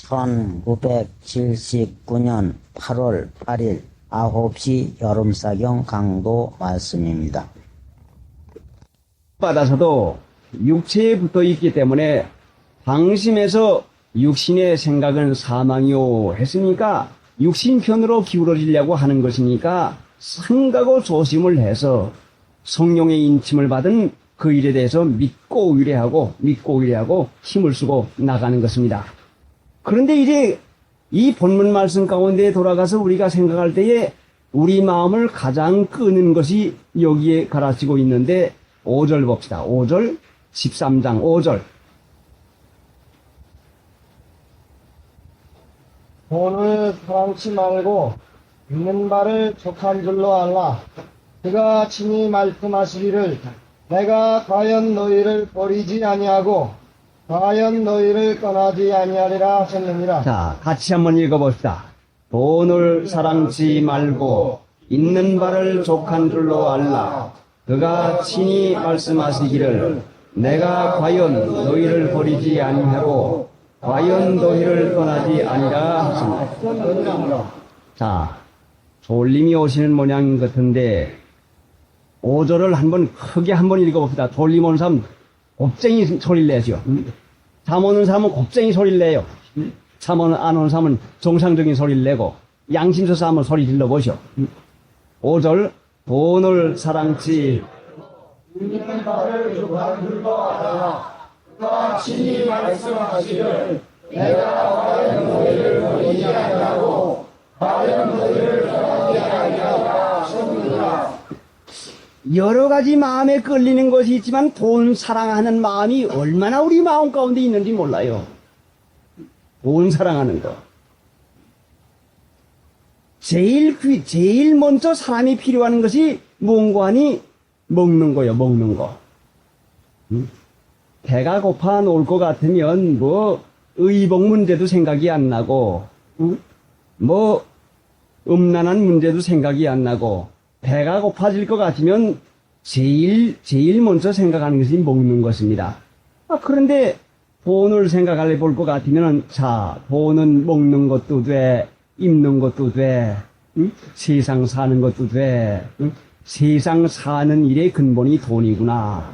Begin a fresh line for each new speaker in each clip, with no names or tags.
1979년 8월 8일 9시 여름사경 강도 말씀입니다.
받아서도 육체에 붙어 있기 때문에 방심해서 육신의 생각은 사망이요 했으니까 육신편으로 기울어지려고 하는 것이니까 상가고 조심을 해서 성령의 인침을 받은 그 일에 대해서 믿고 의뢰하고 힘을 쓰고 나가는 것입니다. 그런데 이제 이 본문 말씀 가운데 돌아가서 우리가 생각할 때에 우리 마음을 가장 끄는 것이 여기에 가르치고 있는데 5절 봅시다. 5절 13장 5절.
돈을 사랑치 말고 있는 바를 족한 줄로 알라. 그가 친히 말씀하시기를 내가 과연 너희를 버리지 아니하고 과연 너희를 떠나지 아니하리라 하셨느니라.
자, 같이 한번 읽어봅시다. 돈을 사랑치 말고 있는 바를 족한 줄로 알라. 그가 친히 말씀하시기를 내가 과연 너희를 버리지 아니하고 과연 너희를 떠나지 아니라 하셨느니라. 자, 졸림이 오시는 모양 같은데 5절을 한번 크게 한번 읽어봅시다. 졸림 오는 사람 곱쟁이 소리를 내죠. 잠 오는 사람은 곱쟁이 소리를 내요. 잠 안 오는 사람은 정상적인 소리를 내고 양심서서 한번 소리 질러보시오. 5절 돈을 사랑치
있는 바를 족한 줄로 알라. 그가 친히 말씀하시기를 내가 과연 너희를 버리지 아니하고 과연 너희를 떠나지 아니하리라 하셨느니라.
여러 가지 마음에 끌리는 것이 있지만 돈 사랑하는 마음이 얼마나 우리 마음 가운데 있는지 몰라요. 돈 사랑하는 거. 제일 먼저 사람이 필요한 것이 뭔가 하니 먹는 거요, 먹는 거. 배가 고파 놓을 것 같으면 의복 문제도 생각이 안 나고, 음란한 문제도 생각이 안 나고, 배가 고파질 것 같으면 제일 먼저 생각하는 것이 먹는 것입니다. 그런데 돈을 생각해 볼 것 같으면, 자, 돈은 먹는 것도 돼, 입는 것도 돼, 세상 사는 것도 돼, 세상 사는 일의 근본이 돈이구나,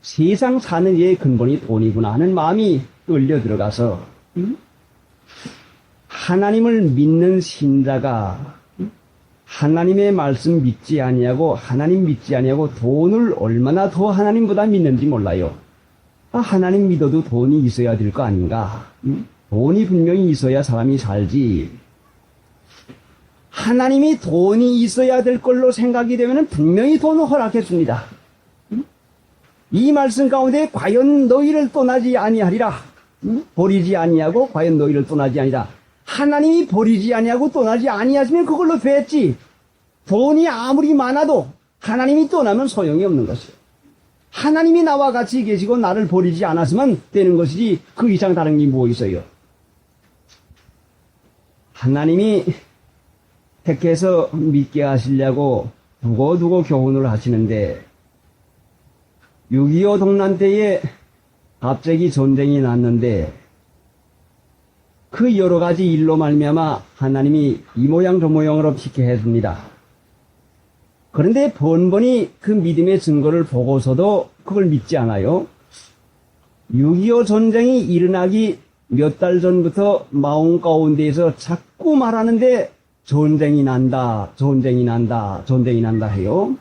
세상 사는 일의 근본이 돈이구나 하는 마음이 끌려 들어가서, 하나님을 믿는 신자가 하나님의 말씀 믿지 아니하고 하나님 믿지 아니하고 돈을 얼마나 더 하나님보다 믿는지 몰라요. 하나님 믿어도 돈이 있어야 될 거 아닌가? 돈이 분명히 있어야 사람이 살지. 하나님이 돈이 있어야 될 걸로 생각이 되면 분명히 돈을 허락해 줍니다. 이 말씀 가운데 과연 너희를 떠나지 아니하리라. 버리지 아니하고 과연 너희를 떠나지 아니라. 하나님이 버리지 아니하고 떠나지 아니하시면 그걸로 됐지. 돈이 아무리 많아도 하나님이 떠나면 소용이 없는 것이에요. 하나님이 나와 같이 계시고 나를 버리지 않았으면 되는 것이지 그 이상 다른 게 뭐 있어요. 하나님이 택해서 믿게 하시려고 두고두고 교훈을 하시는데 6.25 동란 때에 갑자기 전쟁이 났는데 그 여러 가지 일로 말미암아 하나님이 이 모양 저 모양으로 피게 해줍니다. 그런데 번번이 그 믿음의 증거를 보고서도 그걸 믿지 않아요. 6.25 전쟁이 일어나기 몇 달 전부터 마음 가운데에서 자꾸 말하는데 전쟁이 난다 해요.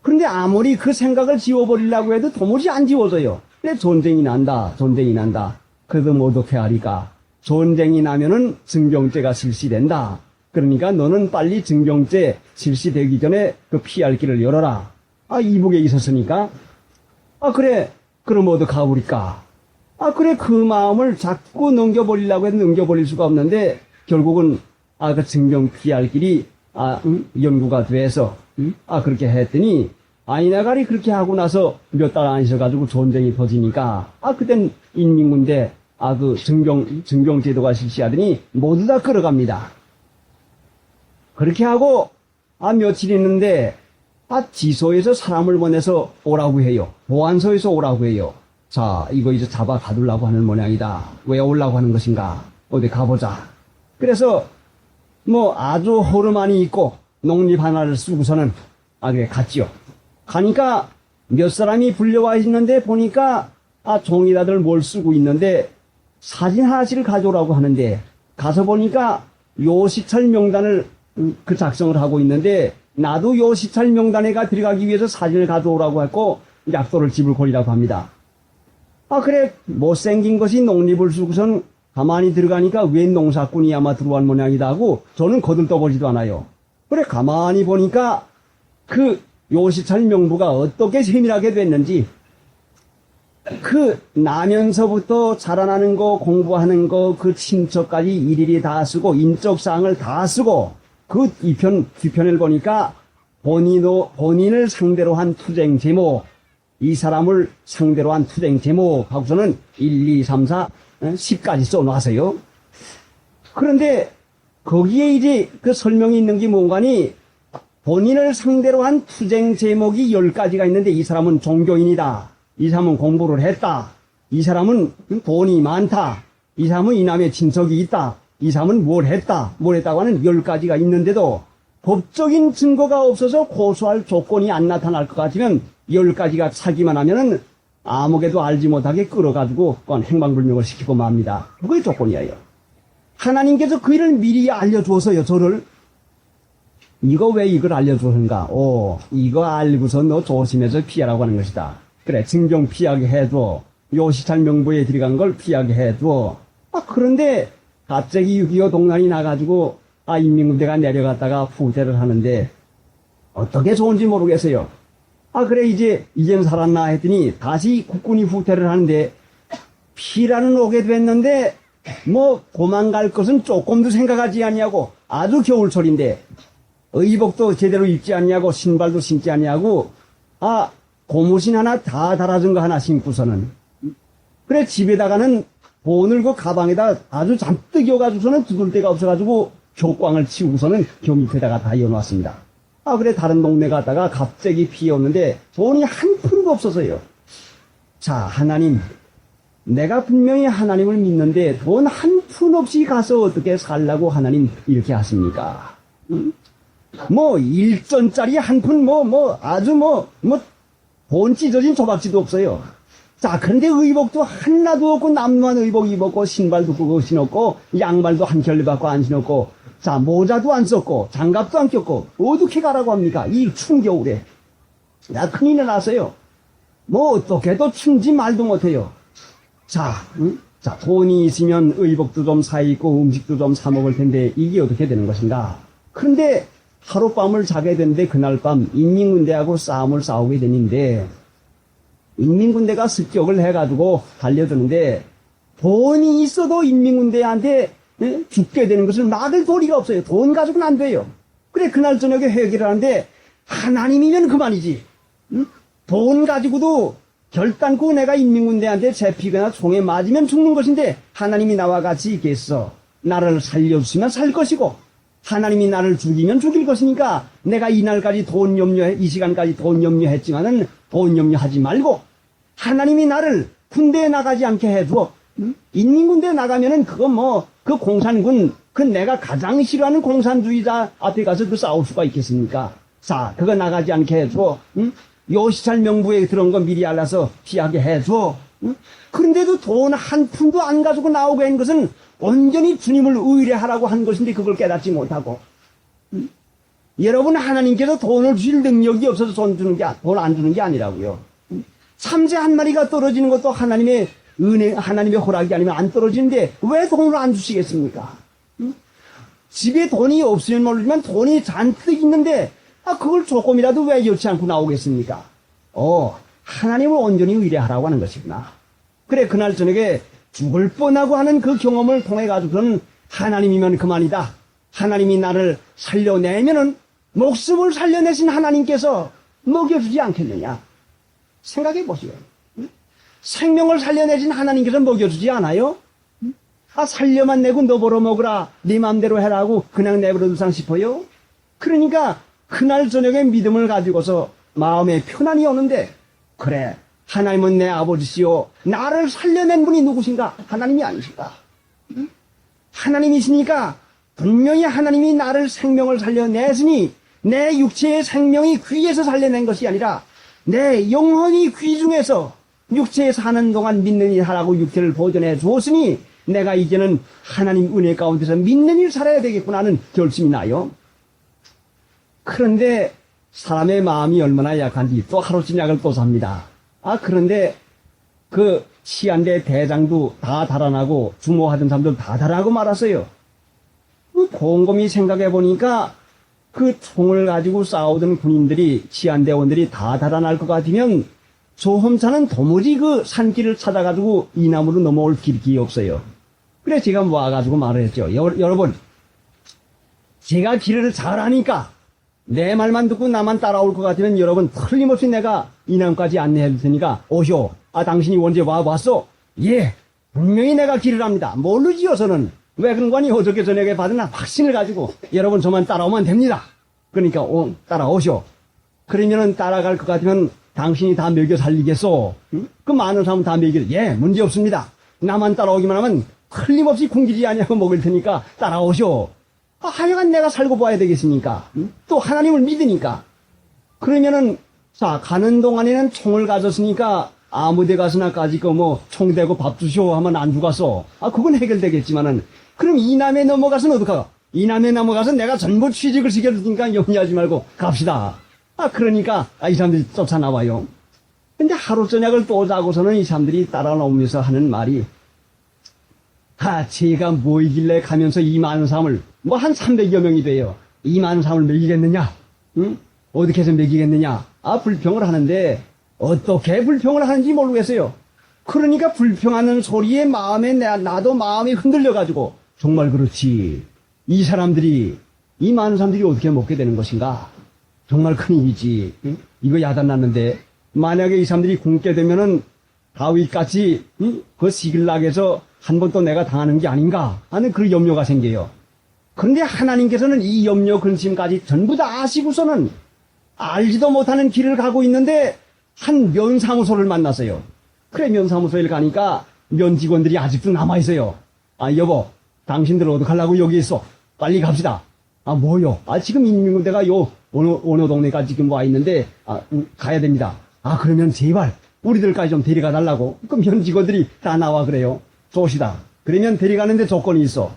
그런데 아무리 그 생각을 지워버리려고 해도 도무지 안 지워져요. 근데 전쟁이 난다. 그래도 뭐 어떻게 하리까? 전쟁이 나면은 증병죄가 실시된다. 그러니까 너는 빨리 증병죄 실시되기 전에 그 피할 길을 열어라. 이북에 있었으니까. 그래. 그럼 어디 가버릴까? 그래. 그 마음을 자꾸 넘겨버리려고 해도 넘겨버릴 수가 없는데 결국은 그 증병 피할 길이 연구가 돼서 그렇게 했더니 아이나가리 그렇게 하고 나서 몇 달 안 있어가지고 전쟁이 터지니까 그땐 인민군대 그 증병 제도가 실시하더니 모두 다 끌어갑니다. 그렇게 하고 며칠 있는데 지소에서 사람을 보내서 오라고 해요. 보안소에서 오라고 해요. 자, 이거 이제 잡아 가두려고 하는 모양이다. 왜 오려고 하는 것인가? 어디 가보자. 그래서 뭐 아주 호르만이 있고 농립 하나를 쓰고서는 그래 갔지요. 가니까 몇 사람이 불려와 있는데 보니까 종이다들 뭘 쓰고 있는데 사진 하나씩을 가져오라고 하는데 가서 보니까 요시찰 명단을 그 작성을 하고 있는데 나도 요시찰 명단에가 들어가기 위해서 사진을 가져오라고 했고 약도를 집을 골이라고 합니다. 그래 못생긴 것이 농립을 쓰고선 가만히 들어가니까 웬 농사꾼이 아마 들어온 모양이다 하고 저는 거들떠보지도 않아요. 그래 가만히 보니까 그 요시찰 명부가 어떻게 세밀하게 됐는지 그 나면서부터 자라나는 거 공부하는 거 그 친척까지 일일이 다 쓰고 인적사항을 다 쓰고 그 뒤편을 보니까 본인을 상대로 한 투쟁 제목 이 사람을 상대로 한 투쟁 제목 하고서는 1, 2, 3, 4, 10까지 써놨어요. 그런데 거기에 이제 그 설명이 있는 게 뭔가니 본인을 상대로 한 투쟁 제목이 10가지가 있는데 이 사람은 종교인이다. 이 사람은 공부를 했다. 이 사람은 돈이 많다. 이 사람은 이남의 친척이 있다. 이 사람은 뭘 했다고 하는 10가지가 있는데도 법적인 증거가 없어서 고소할 조건이 안 나타날 것 같으면 10가지가 차기만 하면은 아무개도 알지 못하게 끌어가지고 그건 행방불명을 시키고 맙니다. 그게 조건이에요. 하나님께서 그 일을 미리 알려주었어요, 저를. 이거 왜 이걸 알려주는가? 이거 알고서 너 조심해서 피하라고 하는 것이다. 그래, 증경 피하게 해줘. 요시찰 명부에 들어간 걸 피하게 해줘. 그런데 갑자기 6.25 동란이 나가지고 인민군대가 내려갔다가 후퇴를 하는데 어떻게 좋은지 모르겠어요. 그래 이젠 살았나 했더니 다시 국군이 후퇴를 하는데 피라는 오게 됐는데 뭐 도망갈 것은 조금도 생각하지 않냐고 아주 겨울철인데 의복도 제대로 입지 않냐고 신발도 신지 않냐고 고무신 하나 다 달아준 거 하나 신고서는 그래 집에다가는 돈을 그 가방에다 아주 잔뜩 이어가지고서는 두들 데가 없어가지고 교광을 치우고서는 교 밑에다가 다 이어놨습니다. 그래 다른 동네 갔다가 갑자기 비 오는데 돈이 한 푼도 없어서요. 자, 하나님, 내가 분명히 하나님을 믿는데 돈 한 푼 없이 가서 어떻게 살라고 하나님 이렇게 하십니까? 뭐 1전짜리 한 푼 아주 돈 찢어진 조박지도 없어요. 자, 그런데 의복도 하나도 없고 남만 의복 입었고 신발도 그거 신었고 양말도 한 켤레 받고 안 신었고 자, 모자도 안 썼고 장갑도 안 꼈고 어떻게 가라고 합니까? 이 추운 겨울에. 큰일이 났어요. 뭐 어떻게 또 춘지 말도 못해요. 자, 돈이 있으면 의복도 좀 사입고 음식도 좀 사 먹을 텐데 이게 어떻게 되는 것인가? 그런데 하룻밤을 자게 되는데 그날 밤 인민군대하고 싸움을 싸우게 되는데 인민군대가 습격을 해가지고 달려드는데 돈이 있어도 인민군대한테 죽게 되는 것을 막을 도리가 없어요. 돈 가지고는 안 돼요. 그래 그날 저녁에 회개를 하는데 하나님이면 그만이지. 돈 가지고도 결단코 내가 인민군대한테 잡히거나 총에 맞으면 죽는 것인데 하나님이 나와 같이 있겠어. 나를 살려주시면 살 것이고 하나님이 나를 죽이면 죽일 것이니까 내가 이날까지 이 시간까지 돈 염려했지만은 돈 염려하지 말고 하나님이 나를 군대에 나가지 않게 해줘. 인민군대에 나가면은 그 공산군, 내가 가장 싫어하는 공산주의자 앞에 가서 싸울 수가 있겠습니까? 자, 그거 나가지 않게 해줘. 요시찰 명부에 들어온 거 미리 알아서 피하게 해줘. 그런데도 돈 한 푼도 안 가지고 나오게 한 것은 온전히 주님을 의뢰하라고 한 것인데 그걸 깨닫지 못하고. 여러분, 하나님께서 돈을 주실 능력이 없어서 돈 안 주는 게 아니라고요. 참새 한 마리가 떨어지는 것도 하나님의 은혜, 하나님의 허락이 아니면 안 떨어지는데 왜 돈을 안 주시겠습니까? 집에 돈이 없으면 모르지만 돈이 잔뜩 있는데 그걸 조금이라도 왜 여치 않고 나오겠습니까? 하나님을 온전히 의뢰하라고 하는 것이구나. 그래 그날 저녁에 죽을 뻔하고 하는 그 경험을 통해 가지고는 하나님이면 그만이다. 하나님이 나를 살려내면은 목숨을 살려내신 하나님께서 먹여주지 않겠느냐. 생각해 보시오. 생명을 살려내신 하나님께서 먹여주지 않아요? 살려만 내고 너 벌어먹으라 네 맘대로 해라고 그냥 내버려 두상 싶어요? 그러니까 그날 저녁에 믿음을 가지고서 마음에 편안이 오는데 그래 하나님은 내 아버지시요. 나를 살려낸 분이 누구신가? 하나님이 아니신가? 하나님이시니까 분명히 하나님이 나를 생명을 살려냈으니 내 육체의 생명이 귀에서 살려낸 것이 아니라 내 영혼이 귀 중에서 육체에 사는 동안 믿는 일 하라고 육체를 보존해 주었으니 내가 이제는 하나님 은혜 가운데서 믿는 일 살아야 되겠구나 하는 결심이 나요. 그런데 사람의 마음이 얼마나 약한지 또 하루쯤 약을 또 삽니다. 그런데 그 치안대 대장도 다 달아나고 주모하던 사람들 다 달아나고 말았어요. 곰곰이 생각해 보니까 그 총을 가지고 싸우던 군인들이 치안대원들이 다 달아날 것 같으면 조험사는 도무지 그 산길을 찾아가지고 이 나무로 넘어올 길이 없어요. 그래서 제가 와가지고 말을 했죠. 여러분, 제가 길을 잘 아니까 내 말만 듣고 나만 따라올 것 같으면 여러분 틀림없이 내가 이 나무까지 안내해 줄 테니까 오쇼. 당신이 언제 와봤어? 예, 분명히 내가 길을 압니다. 모르지요, 저는. 왜 그런 거니? 어저께 저녁에 받은 확신을 가지고 여러분 저만 따라오면 됩니다. 그러니까 따라오쇼. 그러면은 따라갈 것 같으면 당신이 다 먹여 살리겠소? 응? 그 많은 사람은 다 먹여. 예, 문제 없습니다. 나만 따라오기만 하면 틀림없이 굶기지 아니하고 먹을 테니까 따라오쇼. 하여간 내가 살고 봐야 되겠으니까. 응? 또 하나님을 믿으니까. 그러면은 자 가는 동안에는 총을 가졌으니까 아무데 가서나 까짓 거 총 대고 밥 주쇼 하면 안 죽었어. 그건 해결되겠지만은 그럼 이남에 넘어가서는 어떡하고? 이남에 넘어가서 내가 전부 취직을 시켜주니까 염려하지 말고 갑시다. 그러니까 이 사람들이 쫓아나와요. 근데 하루 저녁을 또 자고서는 이 사람들이 따라 나오면서 하는 말이 제가 뭐이길래 가면서 2만 사람을 한 300여 명이 돼요. 2만 사람을 먹이겠느냐? 응? 어떻게 해서 먹이겠느냐? 불평을 하는데 어떻게 불평을 하는지 모르겠어요. 그러니까 불평하는 소리에 마음에 나도 마음이 흔들려가지고 정말 그렇지. 이 사람들이 이 많은 사람들이 어떻게 먹게 되는 것인가? 정말 큰일이지. 응? 이거 야단났는데 만약에 이 사람들이 굶게 되면은 다윗같이 그 시글락에서 한 번 또 내가 당하는 게 아닌가 하는 그 염려가 생겨요. 그런데 하나님께서는 이 염려 근심까지 전부 다 아시고서는 알지도 못하는 길을 가고 있는데 한 면사무소를 만났어요. 그래 면사무소에 가니까 면 직원들이 아직도 남아있어요. 여보 당신들 어떡하려고 여기 있어? 빨리 갑시다. 뭐요? 지금 인민군대가 어느 동네까지 지금 와 있는데 가야 됩니다. 그러면 제발 우리들까지 좀 데려가 달라고. 그 면 직원들이 다 나와 그래요. 좋시다. 그러면 데려가는데 조건이 있어.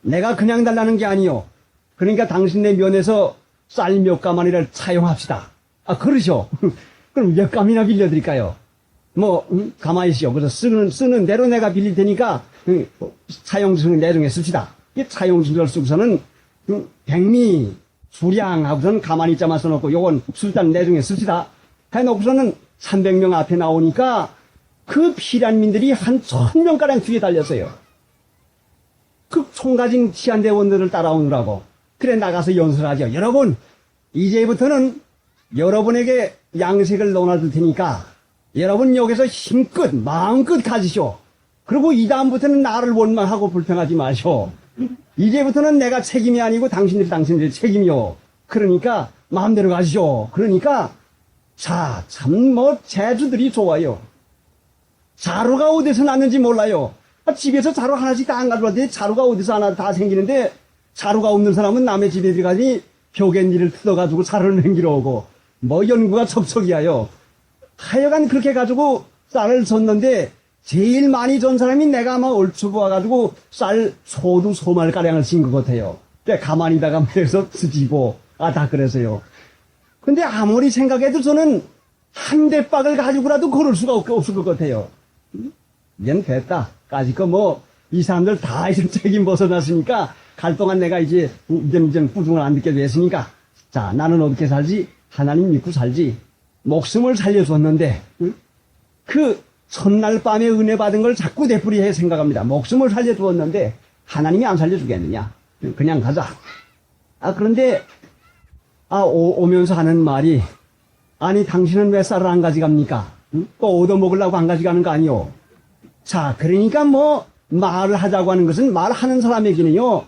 내가 그냥 달라는 게 아니요. 그러니까 당신네 면에서 쌀 몇 가마니를 차용합시다. 그러죠. 그럼 몇 감이나 빌려드릴까요? 가만히 있어요. 그래서 쓰는 대로 내가 빌릴 테니까, 차용증 내중에 씁시다. 이 차용증을 쓰고서는, 백미, 수량하고서는 가만히 있자만 써놓고, 요건 술단 내중에 씁시다. 해놓고서는 300명 앞에 나오니까, 그 피란민들이 한 1000명가량 뒤에 달렸어요. 그 총 가진 치안대원들을 따라오느라고. 그래, 나가서 연설하죠. 여러분, 이제부터는 여러분에게 양색을 논아줄 테니까 여러분 여기서 힘껏 마음껏 가지쇼. 그리고 이 다음부터는 나를 원망하고 불평하지 마쇼. 이제부터는 내가 책임이 아니고 당신들이 책임이요. 그러니까 마음대로 가시쇼. 그러니까 자, 참 재주들이 좋아요. 자루가 어디서 났는지 몰라요. 집에서 자루 하나씩 다 안 가져왔더니 자루가 어디서 하나 다 생기는데 자루가 없는 사람은 남의 집에 들어가니 벽엔니를 뜯어가지고 자루를 남기러 오고 연구가 척척이야요. 하여간 그렇게 가지고 쌀을 줬는데 제일 많이 전 사람이 내가 아마 얼추 보아가지고 쌀 소두 소말가량을 진 것 같아요. 근데 가만히다가 그래서 쓰지고 다 그래서요. 근데 아무리 생각해도 저는 한 대박을 가지고라도 걸을 수가 없을 것 같아요. 이젠 됐다. 까짓 거 이 사람들 다 이제 책임 벗어났으니까 갈 동안 내가 이제 부중을 안 듣게 됐으니까 자 나는 어떻게 살지? 하나님 믿고 살지. 목숨을 살려줬는데 그 첫날 밤에 은혜 받은 걸 자꾸 되풀이해 생각합니다. 목숨을 살려주었는데 하나님이 안 살려주겠느냐? 그냥 가자. 그런데 오면서 하는 말이 아니 당신은 왜 쌀을 안 가져갑니까? 또 얻어먹으려고 안 가져가는 거 아니요? 자 그러니까 말을 하자고 하는 것은 말하는 사람에게는요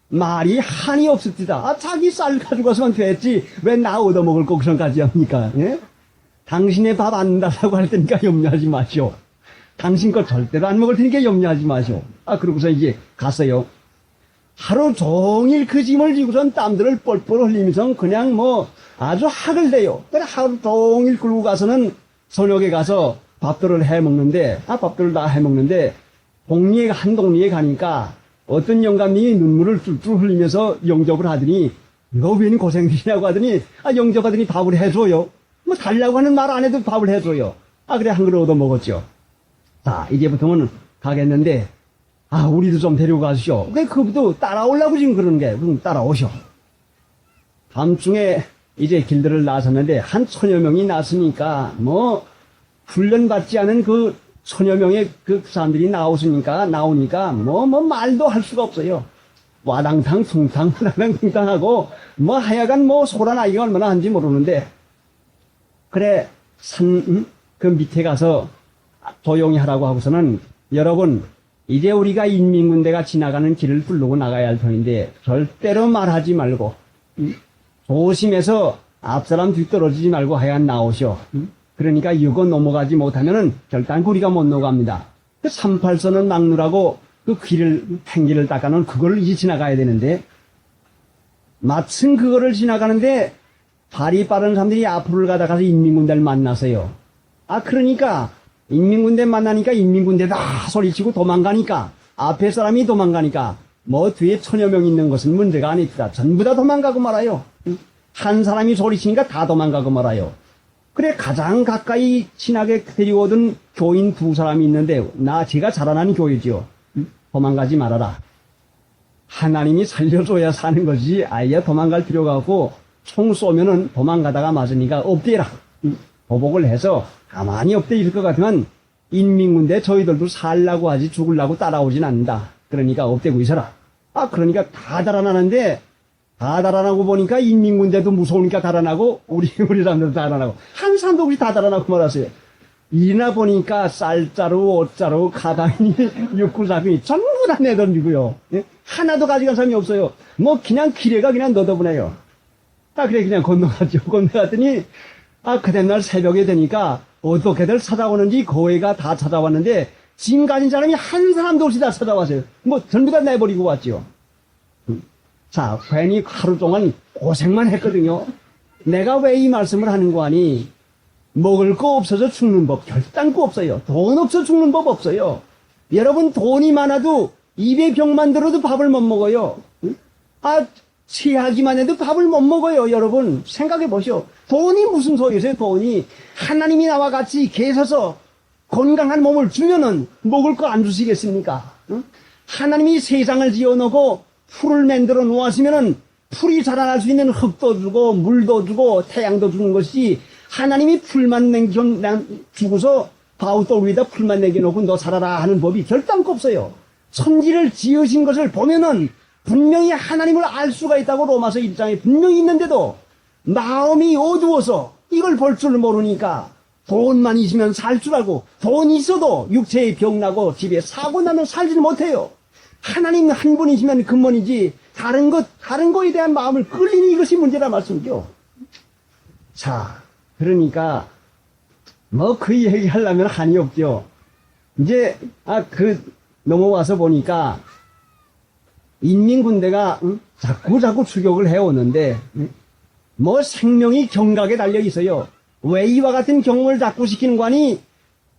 말이 한이 없습니다. 자기 쌀 가지고 가서만 됐지 왜 나 얻어먹을 거 그런까지 합니까? 예? 당신의 밥 안 달라고 할 테니까 염려하지 마시오. 당신 거 절대로 안 먹을 테니까 염려하지 마시오. 그러고서 이제 갔어요. 하루 종일 그 짐을 지고선 땀들을 뻘뻘 흘리면서 그냥 뭐 아주 학을 내요. 그래 하루 종일 끌고 가서는 선역에 가서 밥들을 해 먹는데, 밥들을 다 해 먹는데, 한 동리에 가니까 어떤 영감님이 눈물을 뚫뚫 흘리면서 영접을 하더니, 이거 웬 고생이냐고 하더니, 영접하더니 밥을 해줘요. 뭐 달라고 하는 말 안 해도 밥을 해줘요. 그래 한 그릇 얻어 먹었죠. 자, 이제부터는 가겠는데, 우리도 좀 데리고 가시오. 그것도 따라오려고 지금 그러는 게, 그럼 따라오셔. 밤중에 이제 길들을 나섰는데, 한 1000여 명이 났으니까, 훈련받지 않은 그 1000여 명의 그 사람들이 나오니까, 말도 할 수가 없어요. 와당탕, 퉁탕, 와당탕, 퉁탕 하고, 하여간 소란아이가 얼마나 한지 모르는데, 그래, 그 밑에 가서 조용히 하라고 하고서는, 여러분, 이제 우리가 인민군대가 지나가는 길을 부르고 나가야 할 터인데, 절대로 말하지 말고, 조심해서 앞사람 뒤떨어지지 말고 하여간 나오셔. 그러니까 이거 넘어가지 못하면은 결단코 우리가 못 넘어갑니다. 그 38선은 막느라고 그 팽길을 닦아놓은 그거를 이제 지나가야 되는데, 마침 그거를 지나가는데, 발이 빠른 사람들이 앞으로 가다가서 인민군대를 만나서요. 그러니까, 인민군대 만나니까 인민군대다 소리치고 도망가니까, 앞에 사람이 도망가니까, 뒤에 1000여 명 있는 것은 문제가 아닙니다. 전부 다 도망가고 말아요. 한 사람이 소리치니까 다 도망가고 말아요. 그래, 가장 가까이 친하게 데리고 오던 교인 2사람이 있는데, 제가 자라난 교회지요. 도망가지 말아라. 하나님이 살려줘야 사는 거지, 아예 도망갈 필요가 없고, 총 쏘면은 도망가다가 맞으니까 엎대라. 보복을 해서 가만히 엎대일 것 같으면, 인민군대 저희들도 살라고 하지 죽으려고 따라오진 않는다. 그러니까 엎대고 있어라. 그러니까 다 달아나는데, 다 달아나고 보니까 인민군대도 무서우니까 달아나고, 우리 사람들도 달아나고, 한 사람도 없이 다 달아나고 말았어요. 이나 보니까 쌀자루, 옷자루, 가방이, 육구사귀 전부 다 내던지고요. 하나도 가져간 사람이 없어요. 그냥 길에가 그냥 너더분해요. 그래, 그냥 건너갔죠. 건너갔더니, 그날 새벽에 되니까, 어떻게들 찾아오는지 거회가 다 찾아왔는데, 짐 가진 사람이 한 사람도 없이 다 찾아왔어요. 전부 다 내버리고 왔죠. 자, 괜히 하루 동안 고생만 했거든요. 내가 왜 이 말씀을 하는 거 아니? 먹을 거 없어서 죽는 법 결단코 없어요. 돈 없어 죽는 법 없어요. 여러분 돈이 많아도 입에 병만 들어도 밥을 못 먹어요. 체하기만 해도 밥을 못 먹어요. 여러분 생각해 보시오. 돈이 무슨 소리세요? 돈이 하나님이 나와 같이 계셔서 건강한 몸을 주면은 먹을 거 안 주시겠습니까? 하나님이 세상을 지어놓고 풀을 만들어 놓았으면은 풀이 자라날 수 있는 흙도 주고 물도 주고 태양도 주는 것이 하나님이 풀만 주고서 바우돌 위에다 풀만 내겨놓고 너 살아라 하는 법이 결단코 없어요. 천지를 지으신 것을 보면은 분명히 하나님을 알 수가 있다고 로마서 1장에 분명히 있는데도 마음이 어두워서 이걸 볼 줄 모르니까 돈만 있으면 살 줄 알고 돈 있어도 육체에 병나고 집에 사고 나면 살지는 못해요. 하나님 한 분이시면 근본이지 다른 거에 대한 마음을 끌리는 이것이 문제라 말씀이죠. 자, 그러니까 그 얘기 하려면 한이 없죠. 이제 넘어와서 보니까 인민군대가 자꾸 추격을 해오는데 생명이 경각에 달려 있어요. 왜 이와 같은 경험을 자꾸 시키는 거니?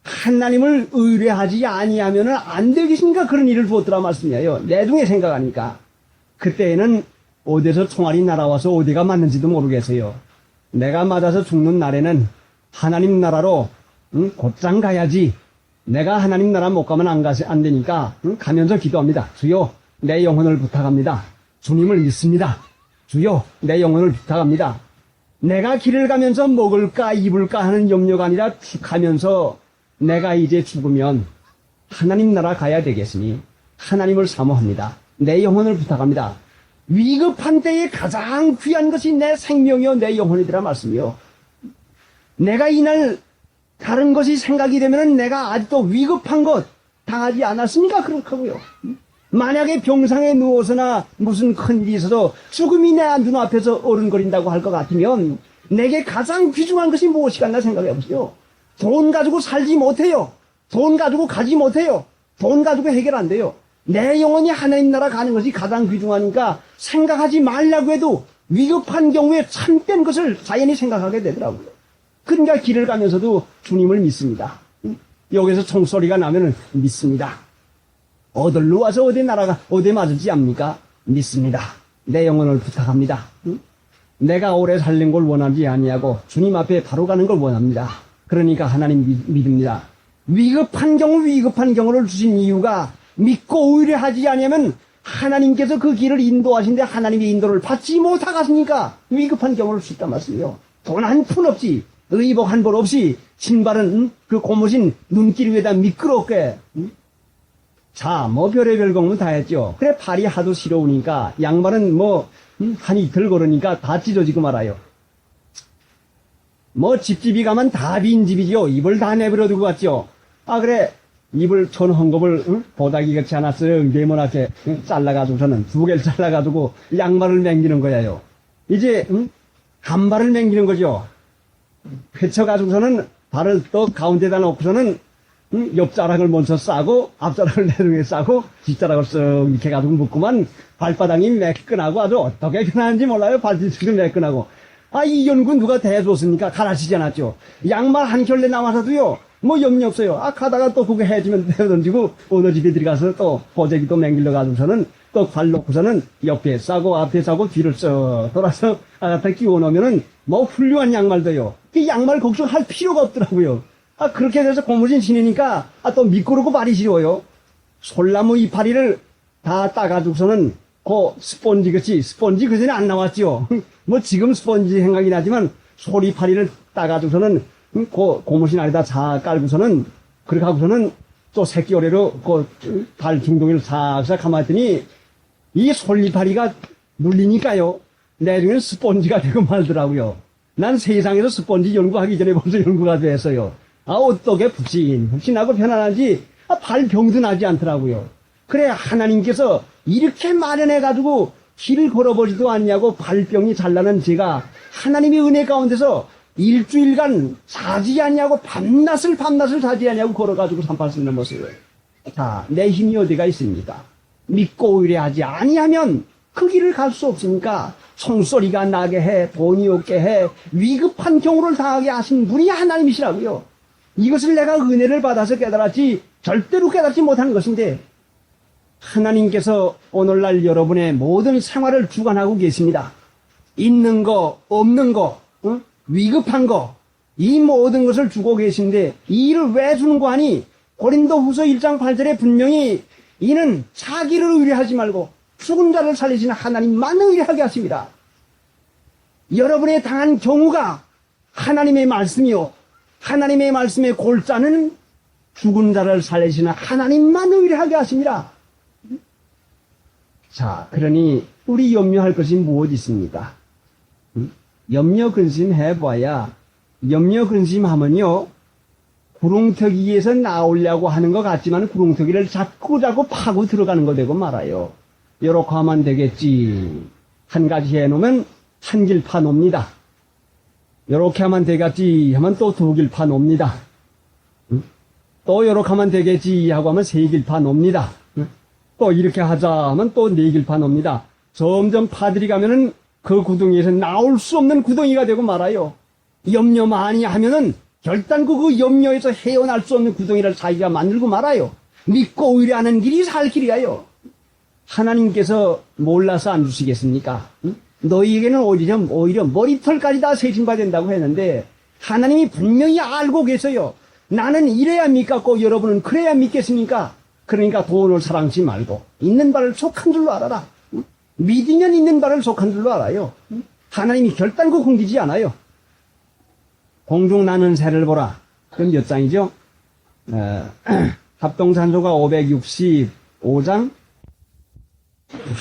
하나님을 의뢰하지 아니하면은 안 되겠습니까? 그런 일을 두었더라 말씀이에요. 내중에 생각하니까. 그때에는 어디서 총알이 날아와서 어디가 맞는지도 모르겠어요. 내가 맞아서 죽는 날에는 하나님 나라로 곧장 가야지. 내가 하나님 나라 못 가면 안 되니까 가면서 기도합니다. 주여 내 영혼을 부탁합니다. 주님을 믿습니다. 주여 내 영혼을 부탁합니다. 내가 길을 가면서 먹을까 입을까 하는 염려가 아니라 가면서 내가 이제 죽으면 하나님 나라 가야 되겠으니 하나님을 사모합니다. 내 영혼을 부탁합니다. 위급한 때에 가장 귀한 것이 내 생명이요 내 영혼이더라 말씀이요. 내가 이날 다른 것이 생각이 되면 내가 아직도 위급한 것 당하지 않았으니까 그렇다고요. 만약에 병상에 누워서나 무슨 큰일이 있어서 죽음이 내 눈앞에서 어른거린다고 할 것 같으면 내게 가장 귀중한 것이 무엇이겠나 생각해 보세요. 돈 가지고 살지 못해요. 돈 가지고 가지 못해요. 돈 가지고 해결 안 돼요. 내 영혼이 하나님 나라 가는 것이 가장 귀중하니까 생각하지 말라고 해도 위급한 경우에 참된 것을 자연히 생각하게 되더라고요. 그러니까 길을 가면서도 주님을 믿습니다. 여기서 총소리가 나면은 믿습니다. 어디로 와서 어디 나라가 어디 맞을지 압니까? 믿습니다. 내 영혼을 부탁합니다. 내가 오래 살는 걸 원하지 아니하고 주님 앞에 바로 가는 걸 원합니다. 그러니까 하나님 믿습니다. 위급한 경우를 주신 이유가 믿고 의뢰하지 않으면 하나님께서 그 길을 인도하신데 하나님의 인도를 받지 못하겠으니까 위급한 경우를 주셨단 말씀이요. 돈 한 푼 없이 의복 한 벌 없이 신발은 그 고무신 눈길 위에다 미끄럽게 자, 뭐 별의별 공부 다 했죠. 그래 발이 하도 시려우니까 양말은 뭐 한 이틀 걸으니까 다 찢어지고 말아요. 뭐 집집이 가면 다 빈 집이죠. 입을 다 내버려 두고 갔죠. 아 그래 입을 천 헝겊을 보다기 같이 하나 쓱 네모나게 잘라가지고서는 두 개를 잘라가지고 양말을 맹기는 거예요. 이제 한 발을 맹기는 거죠. 펼쳐가지고서는 발을 또 가운데다 놓고서는 옆자락을 먼저 싸고 앞자락을 내등에 싸고 뒷자락을 쓱 이렇게 가지고 묶으면 발바닥이 매끈하고 아주 어떻게 변하는지 몰라요. 발뒤집도 매끈하고. 아, 이 연구 누가 대해줬습니까? 가르치지 않았죠. 양말 한 켤레 남아서도요. 뭐 염려 없어요. 아, 가다가 또 그거 해주면 던지고 어느 집에 들어가서 또 보재기 또 맹길러 가지고서는 또 발 놓고서는 옆에 싸고 앞에 싸고 뒤를 쓱 돌아서 갖다 끼워 놓으면은 뭐 훌륭한 양말도요. 그 양말 걱정할 필요가 없더라고요. 아, 그렇게 돼서 고무신 신으니까 아, 또 미끄럽고 발이 시려워요. 솔나무 이파리를 다 따가지고서는 그 스펀지 그 전에 안 나왔죠. 뭐 지금 스펀지 생각이 나지만 소리파리를 따가지고서는 그 고무신 안에다 자 깔고서는 그렇게 하고서는 또 새끼오래로 그 발 중동이를 싹싹 감았더니 이 솔리파리가 물리니까요. 내중에는 스펀지가 되고 말더라고요. 난 세상에서 스펀지 연구하기 전에 벌써 연구가 됐어요. 아, 어떻게 푹신하고 편안한지 발병도 나지 않더라고요. 그래 하나님께서 이렇게 마련해가지고 길을 걸어보지도 않냐고 발병이 잘 나는 제가 하나님의 은혜 가운데서 일주일간 자지 않냐고 밤낮을 자지 않냐고 걸어가지고 산발 쓰는 모습을. 자, 내 힘이 어디가 있습니까? 믿고 의뢰하지 아니하면 그 길을 갈 수 없으니까 총소리가 나게 해, 돈이 없게 해, 위급한 경우를 당하게 하신 분이 하나님이시라고요. 이것을 내가 은혜를 받아서 깨달았지 절대로 깨닫지 못한 것인데 하나님께서 오늘날 여러분의 모든 생활을 주관하고 계십니다. 있는 거, 없는 거, 위급한 거, 이 모든 것을 주고 계신데 이 일을 왜 주는 거 아니? 고린도후서 1장 8절에 분명히 이는 자기를 의뢰하지 말고 죽은 자를 살리시는 하나님만 의뢰하게 하십니다. 여러분의 당한 경우가 하나님의 말씀이요. 하나님의 말씀의 골자는 죽은 자를 살리시는 하나님만 의뢰하게 하십니다. 자, 그러니 우리 염려할 것이 무엇 있습니까? 염려 근심해봐야 염려 근심하면요 구렁텅이에서 나오려고 하는 것 같지만 구렁텅이를 자꾸 파고 들어가는 거 되고 말아요. 요렇게 하면 되겠지. 한 가지 해놓으면 한 길 파놉니다. 요렇게 하면 되겠지 하면 또 두 길 파놉니다. 또 요렇게 하면 되겠지 하고 하면 세 길 파놉니다. 또 이렇게 하자 하면 또 네 길 파놉니다. 점점 파들이 가면은 그 구덩이에서 나올 수 없는 구덩이가 되고 말아요. 염려 많이 하면은 결단코 그 염려에서 헤어날 수 없는 구덩이를 자기가 만들고 말아요. 믿고 의뢰하는 길이 살 길이에요. 하나님께서 몰라서 안 주시겠습니까? 너희에게는 오히려 머리털까지 다 세심가 된다고 했는데 하나님이 분명히 알고 계세요. 나는 이래야 믿겠고 여러분은 그래야 믿겠습니까? 그러니까 돈을 사랑치 말고 있는 바를 속한 줄로 알아라. 믿으면 있는 바를 속한 줄로 알아요. 하나님이 결단코 공기지 않아요. 공중 나는 새를 보라. 그럼 몇 장이죠? 합동산소가 565장.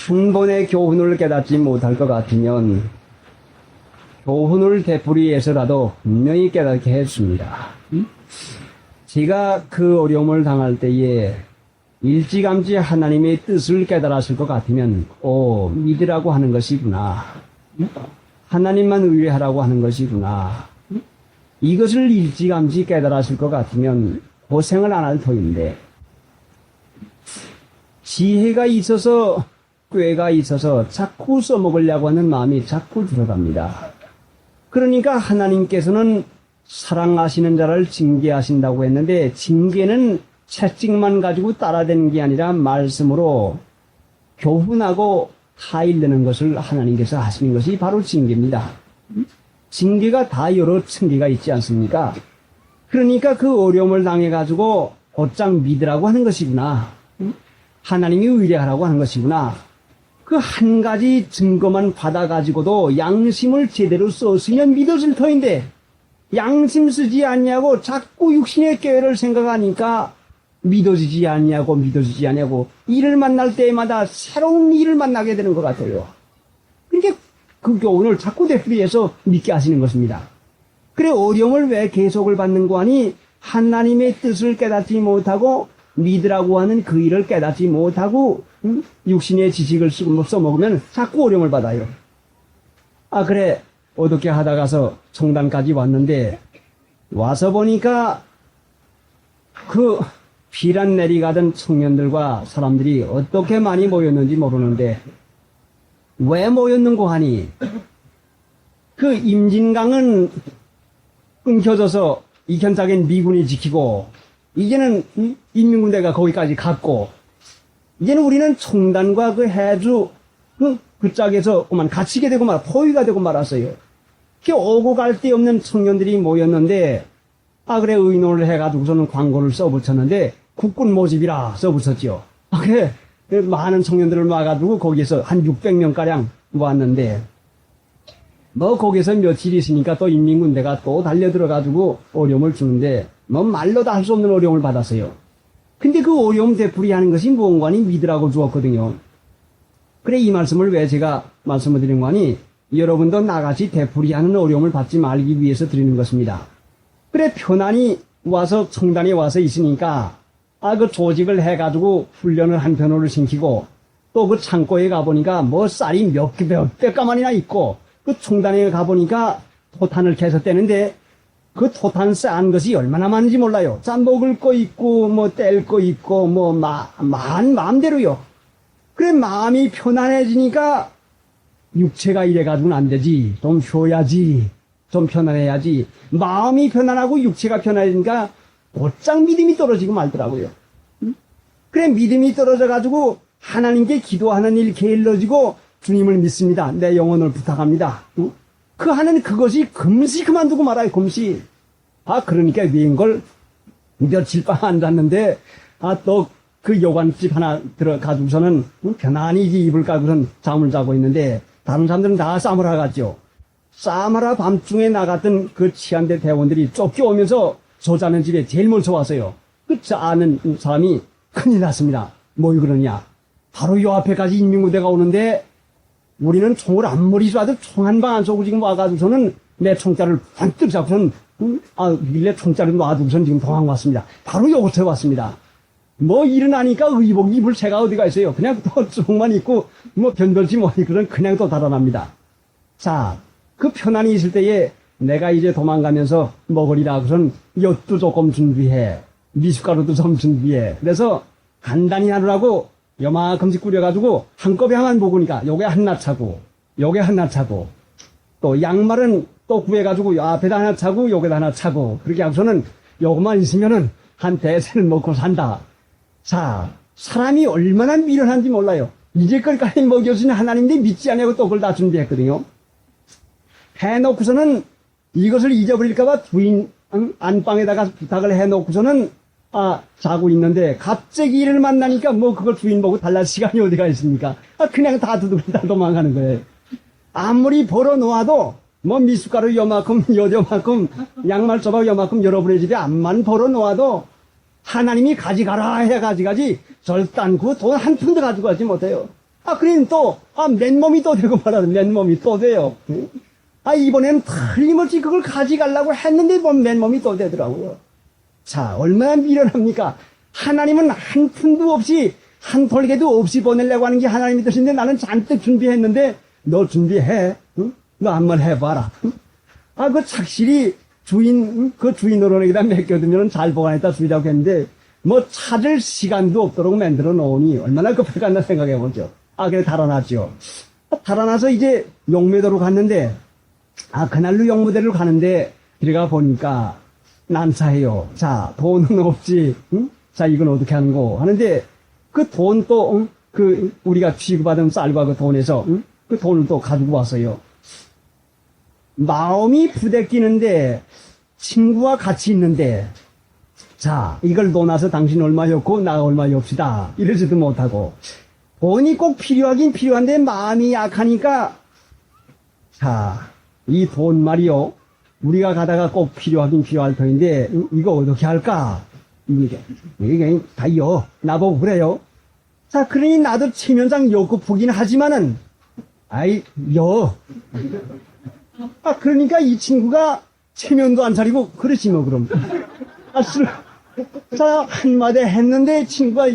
한 번의 교훈을 깨닫지 못할 것 같으면 교훈을 되풀이해서라도 분명히 깨닫게 했습니다. 제가 그 어려움을 당할 때에 일찌감치 하나님의 뜻을 깨달았을 것 같으면 믿으라고 하는 것이구나. 하나님만 의뢰하라고 하는 것이구나. 이것을 일찌감치 깨달았을 것 같으면 고생을 안 할 터인데, 지혜가 있어서 꾀가 있어서 자꾸 써먹으려고 하는 마음이 자꾸 들어갑니다. 그러니까 하나님께서는 사랑하시는 자를 징계하신다고 했는데, 징계는 채찍만 가지고 따라대는 게 아니라 말씀으로 교훈하고 타일르는 것을 하나님께서 하시는 것이 바로 징계입니다. 징계가 다 여러 층계가 있지 않습니까? 그러니까 그 어려움을 당해가지고 곧장 믿으라고 하는 것이구나. 하나님이 의뢰하라고 하는 것이구나. 그 한 가지 증거만 받아가지고도 양심을 제대로 썼으면 믿어질 터인데, 양심 쓰지 않냐고 자꾸 육신의 꾀를 생각하니까 믿어지지 않냐고 일을 만날 때마다 새로운 일을 만나게 되는 것 같아요. 그러니까 그 교훈을 자꾸 되풀이해서 믿게 하시는 것입니다. 그래, 어려움을 왜 계속을 받는 거 하니? 하나님의 뜻을 깨닫지 못하고 믿으라고 하는 그 일을 깨닫지 못하고 육신의 지식을 써먹으면 자꾸 어려움을 받아요. 그래, 어떻게 하다가서 성당까지 왔는데, 와서 보니까 그 비란 내리가던 청년들과 사람들이 어떻게 많이 모였는지 모르는데, 왜 모였는고 하니, 그 임진강은 끊겨져서 이현짝엔 미군이 지키고, 이제는 인민군대가 거기까지 갔고, 이제는 우리는 총단과 그 해주 그 짝에서 그만 갇히게 되고 포위가 되고 말았어요. 그 오고 갈 데 없는 청년들이 모였는데, 그래, 의논을 해가지고서는 광고를 써붙였는데, 국군 모집이라 써붙였죠. 그래, 많은 청년들을 모아가지고 거기에서 한 600명가량 모았는데, 거기서 며칠 있으니까 또 인민군대가 또 달려들어가지고 어려움을 주는데, 말로도 할 수 없는 어려움을 받았어요. 근데 그 어려움 되풀이하는 것이 무언가니 믿으라고 주었거든요. 그래, 이 말씀을 왜 제가 말씀을 드린 거니, 여러분도 나같이 되풀이하는 어려움을 받지 말기 위해서 드리는 것입니다. 그래, 편안히 와서 청단에 와서 있으니까 그 조직을 해가지고 훈련을 한편으로 시키고, 또 그 창고에 가보니까 쌀이 몇 가만이나 있고, 그 총단에 가보니까 토탄을 캐서 떼는데, 그 토탄 쌓은 것이 얼마나 많은지 몰라요. 자, 먹을 거 있고, 뗄 거 있고, 마음대로요. 그래, 마음이 편안해지니까 육체가 이래가지고는 안 되지. 좀 쉬어야지. 좀 편안해야지. 마음이 편안하고 육체가 편안해지니까 곧장 믿음이 떨어지고 말더라고요. 그래, 믿음이 떨어져가지고 하나님께 기도하는 일 게을러지고 주님을 믿습니다. 내 영혼을 부탁합니다. 그 하는 그것이 금시 그만두고 말아요, 금시. 그러니까 웬걸 며칠 밤 앉았는데, 또 그 여관집 하나 들어가지고서는 편안히 이불 깔고선 잠을 자고 있는데, 다른 사람들은 다 싸움하러 갔죠. 싸움하러 밤중에 나갔던 그 치안대 대원들이 쫓겨오면서 저 자는 집에 제일 먼저 왔어요. 그 아는 사람이 큰일 났습니다. 뭐 그러냐. 바로 요 앞에까지 인민군대가 오는데, 우리는 총을 앞머리 쏴도 총 한 방 안 쏘고 지금 와가지고서는 내 총자를 번뜩 잡고선, 일레 총자를 놔두고선 지금 도망 왔습니다. 바로 요 호텔에 왔습니다. 일어나니까 의복 입을 새가 어디가 있어요. 그냥 또 총만 입고, 변별지 그런 그냥 또 달아납니다. 자, 그 편안히 있을 때에 내가 이제 도망가면서 먹으리라 그선 엿도 조금 준비해. 미숫가루도 좀 준비해. 그래서 간단히 하느라고 요만큼씩 끓여가지고 한꺼번에 하나만 먹으니까 요게 하나 차고, 요게 하나 차고, 또 양말은 또 구해가지고 앞에다 하나 차고, 요게다 하나 차고, 그렇게 하고서는 요것만 있으면은 한 대세를 먹고 산다. 자, 사람이 얼마나 미련한지 몰라요. 이제까지 먹여주신 하나님들이 믿지 않냐고 또 그걸 다 준비했거든요. 해놓고서는 이것을 잊어버릴까봐 부인 안방에다가 부탁을 해놓고서는 자고 있는데 갑자기 일을 만나니까 그걸 주인 보고 달랄 시간이 어디가 있습니까? 그냥 다 두들겨 다 도망가는 거예요. 아무리 벌어놓아도 미숫가루 요만큼 요만큼 양말 조각 요만큼 여러분의 집에 암만 벌어놓아도 하나님이 가져가라 해야 가지 절단 그 돈 한 푼도 가지고 가지 못해요. 그럼 또 맨몸이 또 되고 말하는 맨몸이 또 돼요. 이번에는 틀림없이 그걸 가져가려고 했는데 맨몸이 또 되더라고요. 자, 얼마나 미련합니까? 하나님은 한 푼도 없이, 한 톨개도 없이 보내려고 하는 게 하나님의 뜻인데 나는 잔뜩 준비했는데, 너 준비해. 응? 너 한번 해봐라. 아, 그 착실히 그 주인 노릇에다 맡겨두면 잘 보관했다 주이라고 했는데, 뭐 찾을 시간도 없도록 만들어 놓으니 얼마나 급할까 생각해보죠. 아, 그래, 달아났죠. 달아나서 이제 용매도로 갔는데, 그날로 용매도로 가는데, 들어가 보니까, 난사해요. 자, 돈은 없지. 응? 자, 이건 어떻게 하는 거? 하는데, 그 돈 또, 응? 우리가 취급받은 쌀과 그 돈에서, 응? 그 돈을 또 가지고 왔어요. 마음이 부대끼는데, 친구와 같이 있는데, 자, 이걸 놓아서 당신 얼마였고, 나 얼마였시다. 이러지도 못하고, 돈이 꼭 필요하긴 필요한데, 마음이 약하니까, 자, 이 돈 말이요. 우리가 가다가 꼭 필요하긴 필요할 터인데, 이거 어떻게 할까? 이게 다요. 나보고 그래요. 자, 그러니 나도 체면상 욕구프긴 하지만은, 그러니까 이 친구가 체면도 안 차리고, 그렇지 뭐, 그럼. 자, 한마디 했는데, 친구가,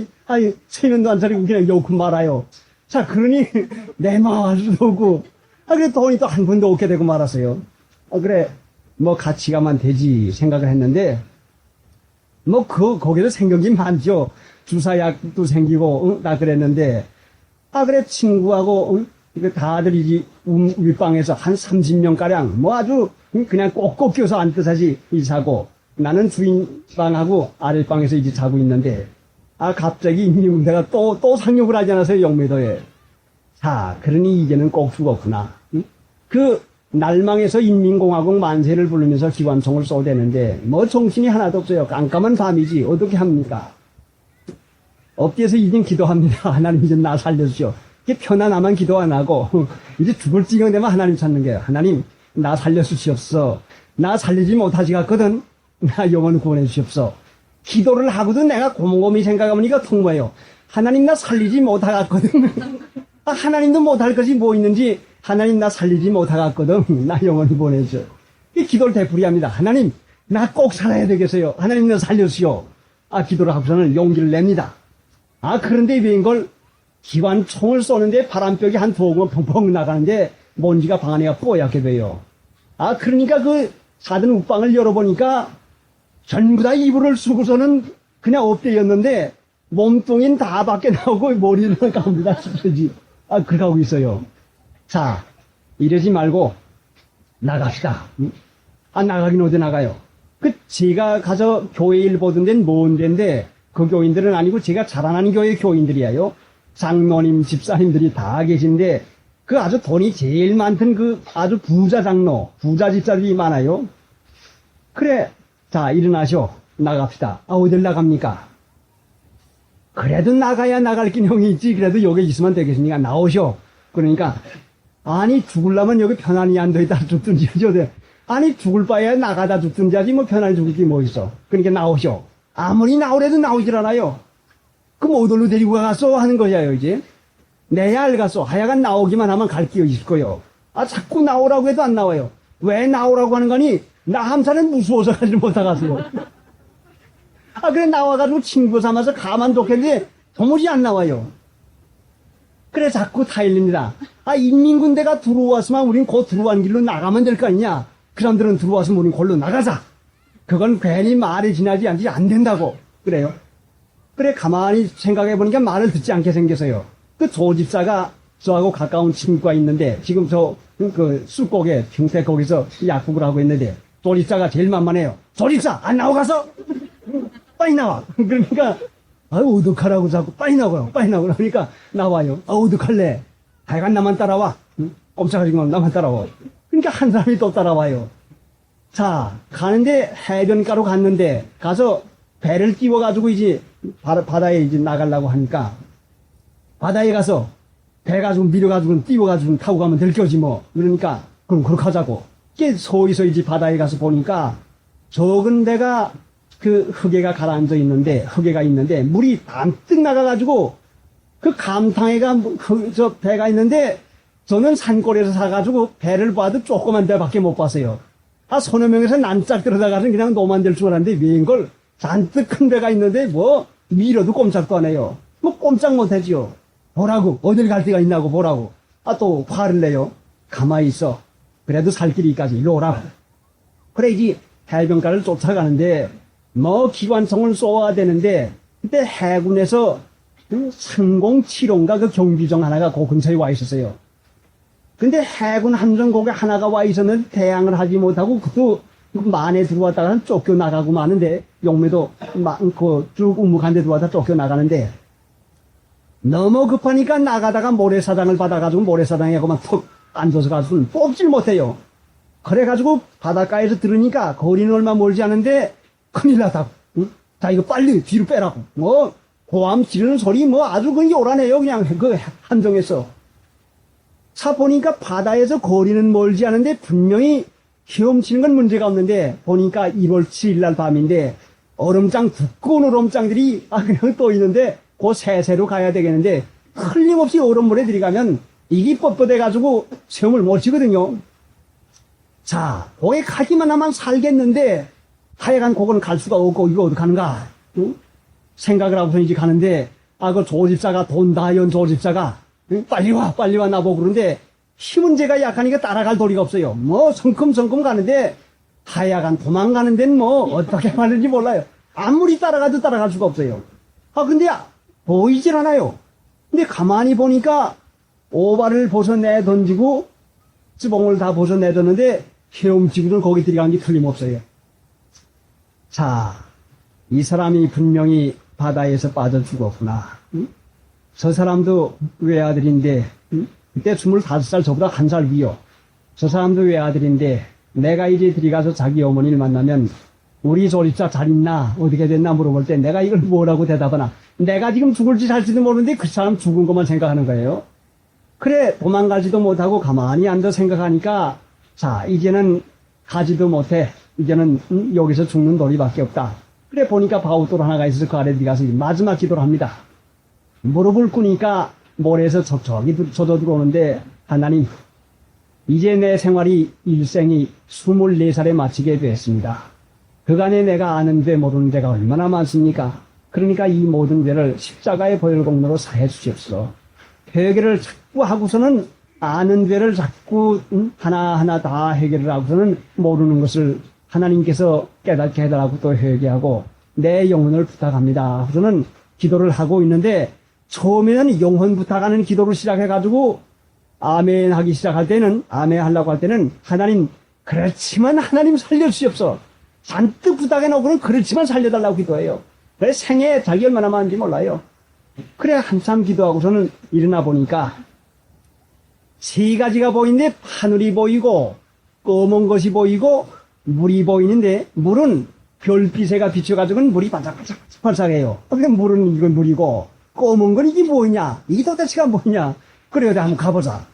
체면도 안 차리고 그냥 욕구 말아요. 자, 그러니, 내 마음 할 수도 없고, 그래, 돈이 또 한 푼도 없게 되고 말았어요. 그래, 뭐, 같이 가면 되지, 생각을 했는데, 뭐, 거기서 생각이 많죠. 주사약도 생기고, 나 그랬는데, 그래, 친구하고, 이거 다들 이제, 윗방에서 한 30명가량, 뭐 아주, 그냥 꼭꼭 껴서 앉듯하지, 이 자고, 나는 주인방하고 아랫방에서 이제 자고 있는데, 갑자기 인민군대가 또 상륙을 하지 않았어요, 용매도에. 자, 그러니 이제는 꼭 죽었구나. 그, 날망에서 인민공화국 만세를 부르면서 기관총을 쏘대는데, 뭐 정신이 하나도 없어요. 깜깜한 밤이지. 어떻게 합니까? 엎드려서 이젠 기도합니다. 하나님 이제 나 살려주시오. 이게 편안하면 기도 안 하고, 이제 죽을 지경 되면 하나님 찾는 거예요. 하나님, 나 살려주시옵소서. 나 살리지 못하시겠거든. 나 영혼 구원해 주시옵소서. 기도를 하고도 내가 곰곰이 생각해보니까 통모해요. 하나님 나 살리지 못하겠거든. 하나님도 못할 것이 뭐 있는지 하나님 나 살리지 못하겠거든. 나 영원히 보내줘. 이 기도를 되풀이합니다. 하나님 나 꼭 살아야 되겠어요. 하나님 나 살려주시오. 기도를 하고서는 용기를 냅니다. 그런데 웬걸 기관총을 쏘는데 바람벽이 한 두어 번 펑펑 나가는데 먼지가 방 안에가 뽀얗게 돼요. 그러니까 그 사든 웃방을 열어보니까 전부 다 이불을 쓰고서는 그냥 엎드렸는데 몸뚱이는 다 밖에 나오고 머리는 가운데다 쓰지. 그렇게 하고 있어요. 자, 이러지 말고 나갑시다. 나가긴 어디 나가요? 제가 가서 교회 일 보던 데는 먼 데인데 그 교인들은 아니고 제가 자라나는 교회 교인들이에요. 장로님, 집사님들이 다 계신데 그 아주 돈이 제일 많던 그 아주 부자 장로, 부자 집사들이 많아요. 그래, 자, 일어나시오. 나갑시다. 어딜 나갑니까? 그래도 나가야 나갈 기능이 있지. 그래도 여기 있으면 되겠습니까? 나오시오. 그러니까, 죽으려면 여기 편안히 앉아있다 죽든지 하죠. 죽을 바에야 나가다 죽든지 하지 뭐 편안히 죽을 게 뭐 있어. 그러니까 나오시오. 아무리 나오래도 나오질 않아요. 그럼 어디로 데리고 가겠어? 하는 거예요, 이제. 내야 알겠어. 하여간 나오기만 하면 갈 게 있을 거요. 자꾸 나오라고 해도 안 나와요. 왜 나오라고 하는 거니? 나 함사는 무서워서 가지 못하겠어. 그래, 나와가지고 친구 삼아서 가만뒀겠는데, 도무지 안 나와요. 그래, 자꾸 타일립니다. 인민군대가 들어왔으면 우린 곧 들어간 길로 나가면 될 거 아니냐? 그 사람들은 들어왔으면 우린 골로 나가자. 그건 괜히 말이 지나지 않지, 안 된다고. 그래요. 그래, 가만히 생각해보니까 말을 듣지 않게 생겼어요. 그 조집사가 저하고 가까운 친구가 있는데, 지금 쑥곡에, 평택 거기서 약국을 하고 있는데, 조집사가 제일 만만해요. 조집사, 안 나오가서? 빨리 나와. 그러니까, 어떡하라고 자꾸 빨리 나와요. 빨리 나오라. 그러니까, 나와요. 어떡할래? 하여간 나만 따라와. 꼼짝하지 마. 나만 따라와. 그러니까 한 사람이 또 따라와요. 자, 가는데 해변가로 갔는데, 가서 배를 띄워가지고 이제 바다에 이제 나가려고 하니까, 바다에 가서 배 가지고 밀어가지고 띄워가지고 타고 가면 될 거지 뭐. 그러니까, 그럼 그렇게 하자고. 서기서 이제 바다에 가서 보니까, 적은 데가 그 흙에가 가라앉아 있는데, 흙에가 있는데, 물이 반뜩 나가가지고, 그 감탕에가 저 배가 있는데, 저는 산골에서 사가지고 배를 봐도 조그만 데밖에 못 봤어요. 서너 명에서 난짝 들어다가서 그냥 노만 될 줄 알았는데, 웬걸 잔뜩 큰 배가 있는데, 뭐, 밀어도 꼼짝도 안 해요. 뭐, 꼼짝 못 하지요. 보라고, 어딜 갈 데가 있나고 보라고. 또 화를 내요. 가만히 있어. 그래도 살 길이까지 일로 오라고. 그래, 이제 해변가를 쫓아가는데, 뭐 기관총을 쏘아야 되는데, 그때 해군에서 상공7호인가 그 경비정 하나가 그 근처에 와 있었어요. 근데 해군 함정곡에 하나가 와 있었는데 대항을 하지 못하고 그도 만에 들어왔다가는 쫓겨나가고 마는데, 용매도 쭉 우묵한데 들어왔다 쫓겨나가는데, 너무 급하니까 나가다가 모래사장을 받아가지고 모래사장에 그만 툭 앉아서 가지고 뽑질 못해요. 그래가지고 바닷가에서 들으니까 거리는 얼마 멀지 않은데 큰일 났다고. 응? 자, 이거 빨리 뒤로 빼라고. 뭐 고함 지르는 소리 뭐 아주 그냥 요란해요. 그냥 그 함정에서. 차 보니까 바다에서 거리는 멀지 않은데 분명히 헤엄치는 건 문제가 없는데 보니까 1월 7일 날 밤인데 얼음장 두꺼운 얼음장들이 그냥 또 있는데 그 세세로 가야 되겠는데 틀림없이 얼음물에 들어가면 이게 뻣뻣해가지고 세움을 못 치거든요. 자, 거기 가기만 하면 살겠는데 하여간 그거는 갈 수가 없고 이거 어디 가는가? 응? 생각을 하고서 이제 가는데 그 조집사가 돈 다연 조집사가 응? 빨리 와 나보고 그러는데 힘은 제가 약하니까 따라갈 도리가 없어요. 뭐 성큼성큼 가는데 하여간 도망가는 데는 뭐 어떻게 하는지 몰라요. 아무리 따라가도 따라갈 수가 없어요. 근데 보이질 않아요. 근데 가만히 보니까 오발을 벗어내 던지고 쯔봉을 다 벗어내 뒀는데 헤엄치고는 거기 들어간 게 틀림없어요. 자, 이 사람이 분명히 바다에서 빠져 죽었구나. 응? 저 사람도 외아들인데 응? 그때 25살 저보다 1살 위요. 저 사람도 외아들인데 내가 이제 들어가서 자기 어머니를 만나면 우리 조립사 잘 있나 어떻게 됐나 물어볼 때 내가 이걸 뭐라고 대답하나. 내가 지금 죽을지 살지도 모르는데 그 사람 죽은 것만 생각하는 거예요. 그래, 도망가지도 못하고 가만히 앉아 생각하니까 자, 이제는 가지도 못해. 이제는 여기서 죽는 도리밖에 없다. 그래 보니까 바우돌 하나가 있어서 그 아래 들어가서 마지막 기도를 합니다. 무릎을 꿇으니까 모래에서 척척이 젖어 들어오는데 하나님, 이제 내 생활이 일생이 24살에 마치게 되었습니다. 그간에 내가 아는 죄 모르는 죄가 얼마나 많습니까? 그러니까 이 모든 죄를 십자가의 보혈공로로 사해 주십시오. 회개를 자꾸 하고서는 아는 죄를 자꾸 하나하나 다 해결을 하고서는 모르는 것을 하나님께서 깨닫게 해달라고 또 회개하고 내 영혼을 부탁합니다. 하고서는 기도를 하고 있는데 처음에는 영혼 부탁하는 기도를 시작해가지고 아멘 하기 시작할 때는 아멘 하려고 할 때는 하나님 그렇지만 하나님 살려주시옵소서. 잔뜩 부탁해놓고는 그렇지만 살려달라고 기도해요. 그래 생애 자기 얼마나 많은지 몰라요. 그래 한참 기도하고서는 일어나 보니까 세 가지가 보이는데 하늘이 보이고 검은 것이 보이고 물이 보이는데 물은 별빛에가 비춰가지고는 물이 반짝반짝해요. 근데 물은 이건 물이고 검은 건 이게 뭐냐? 이게 도대체가 뭐냐? 그래 어디 한번 가보자.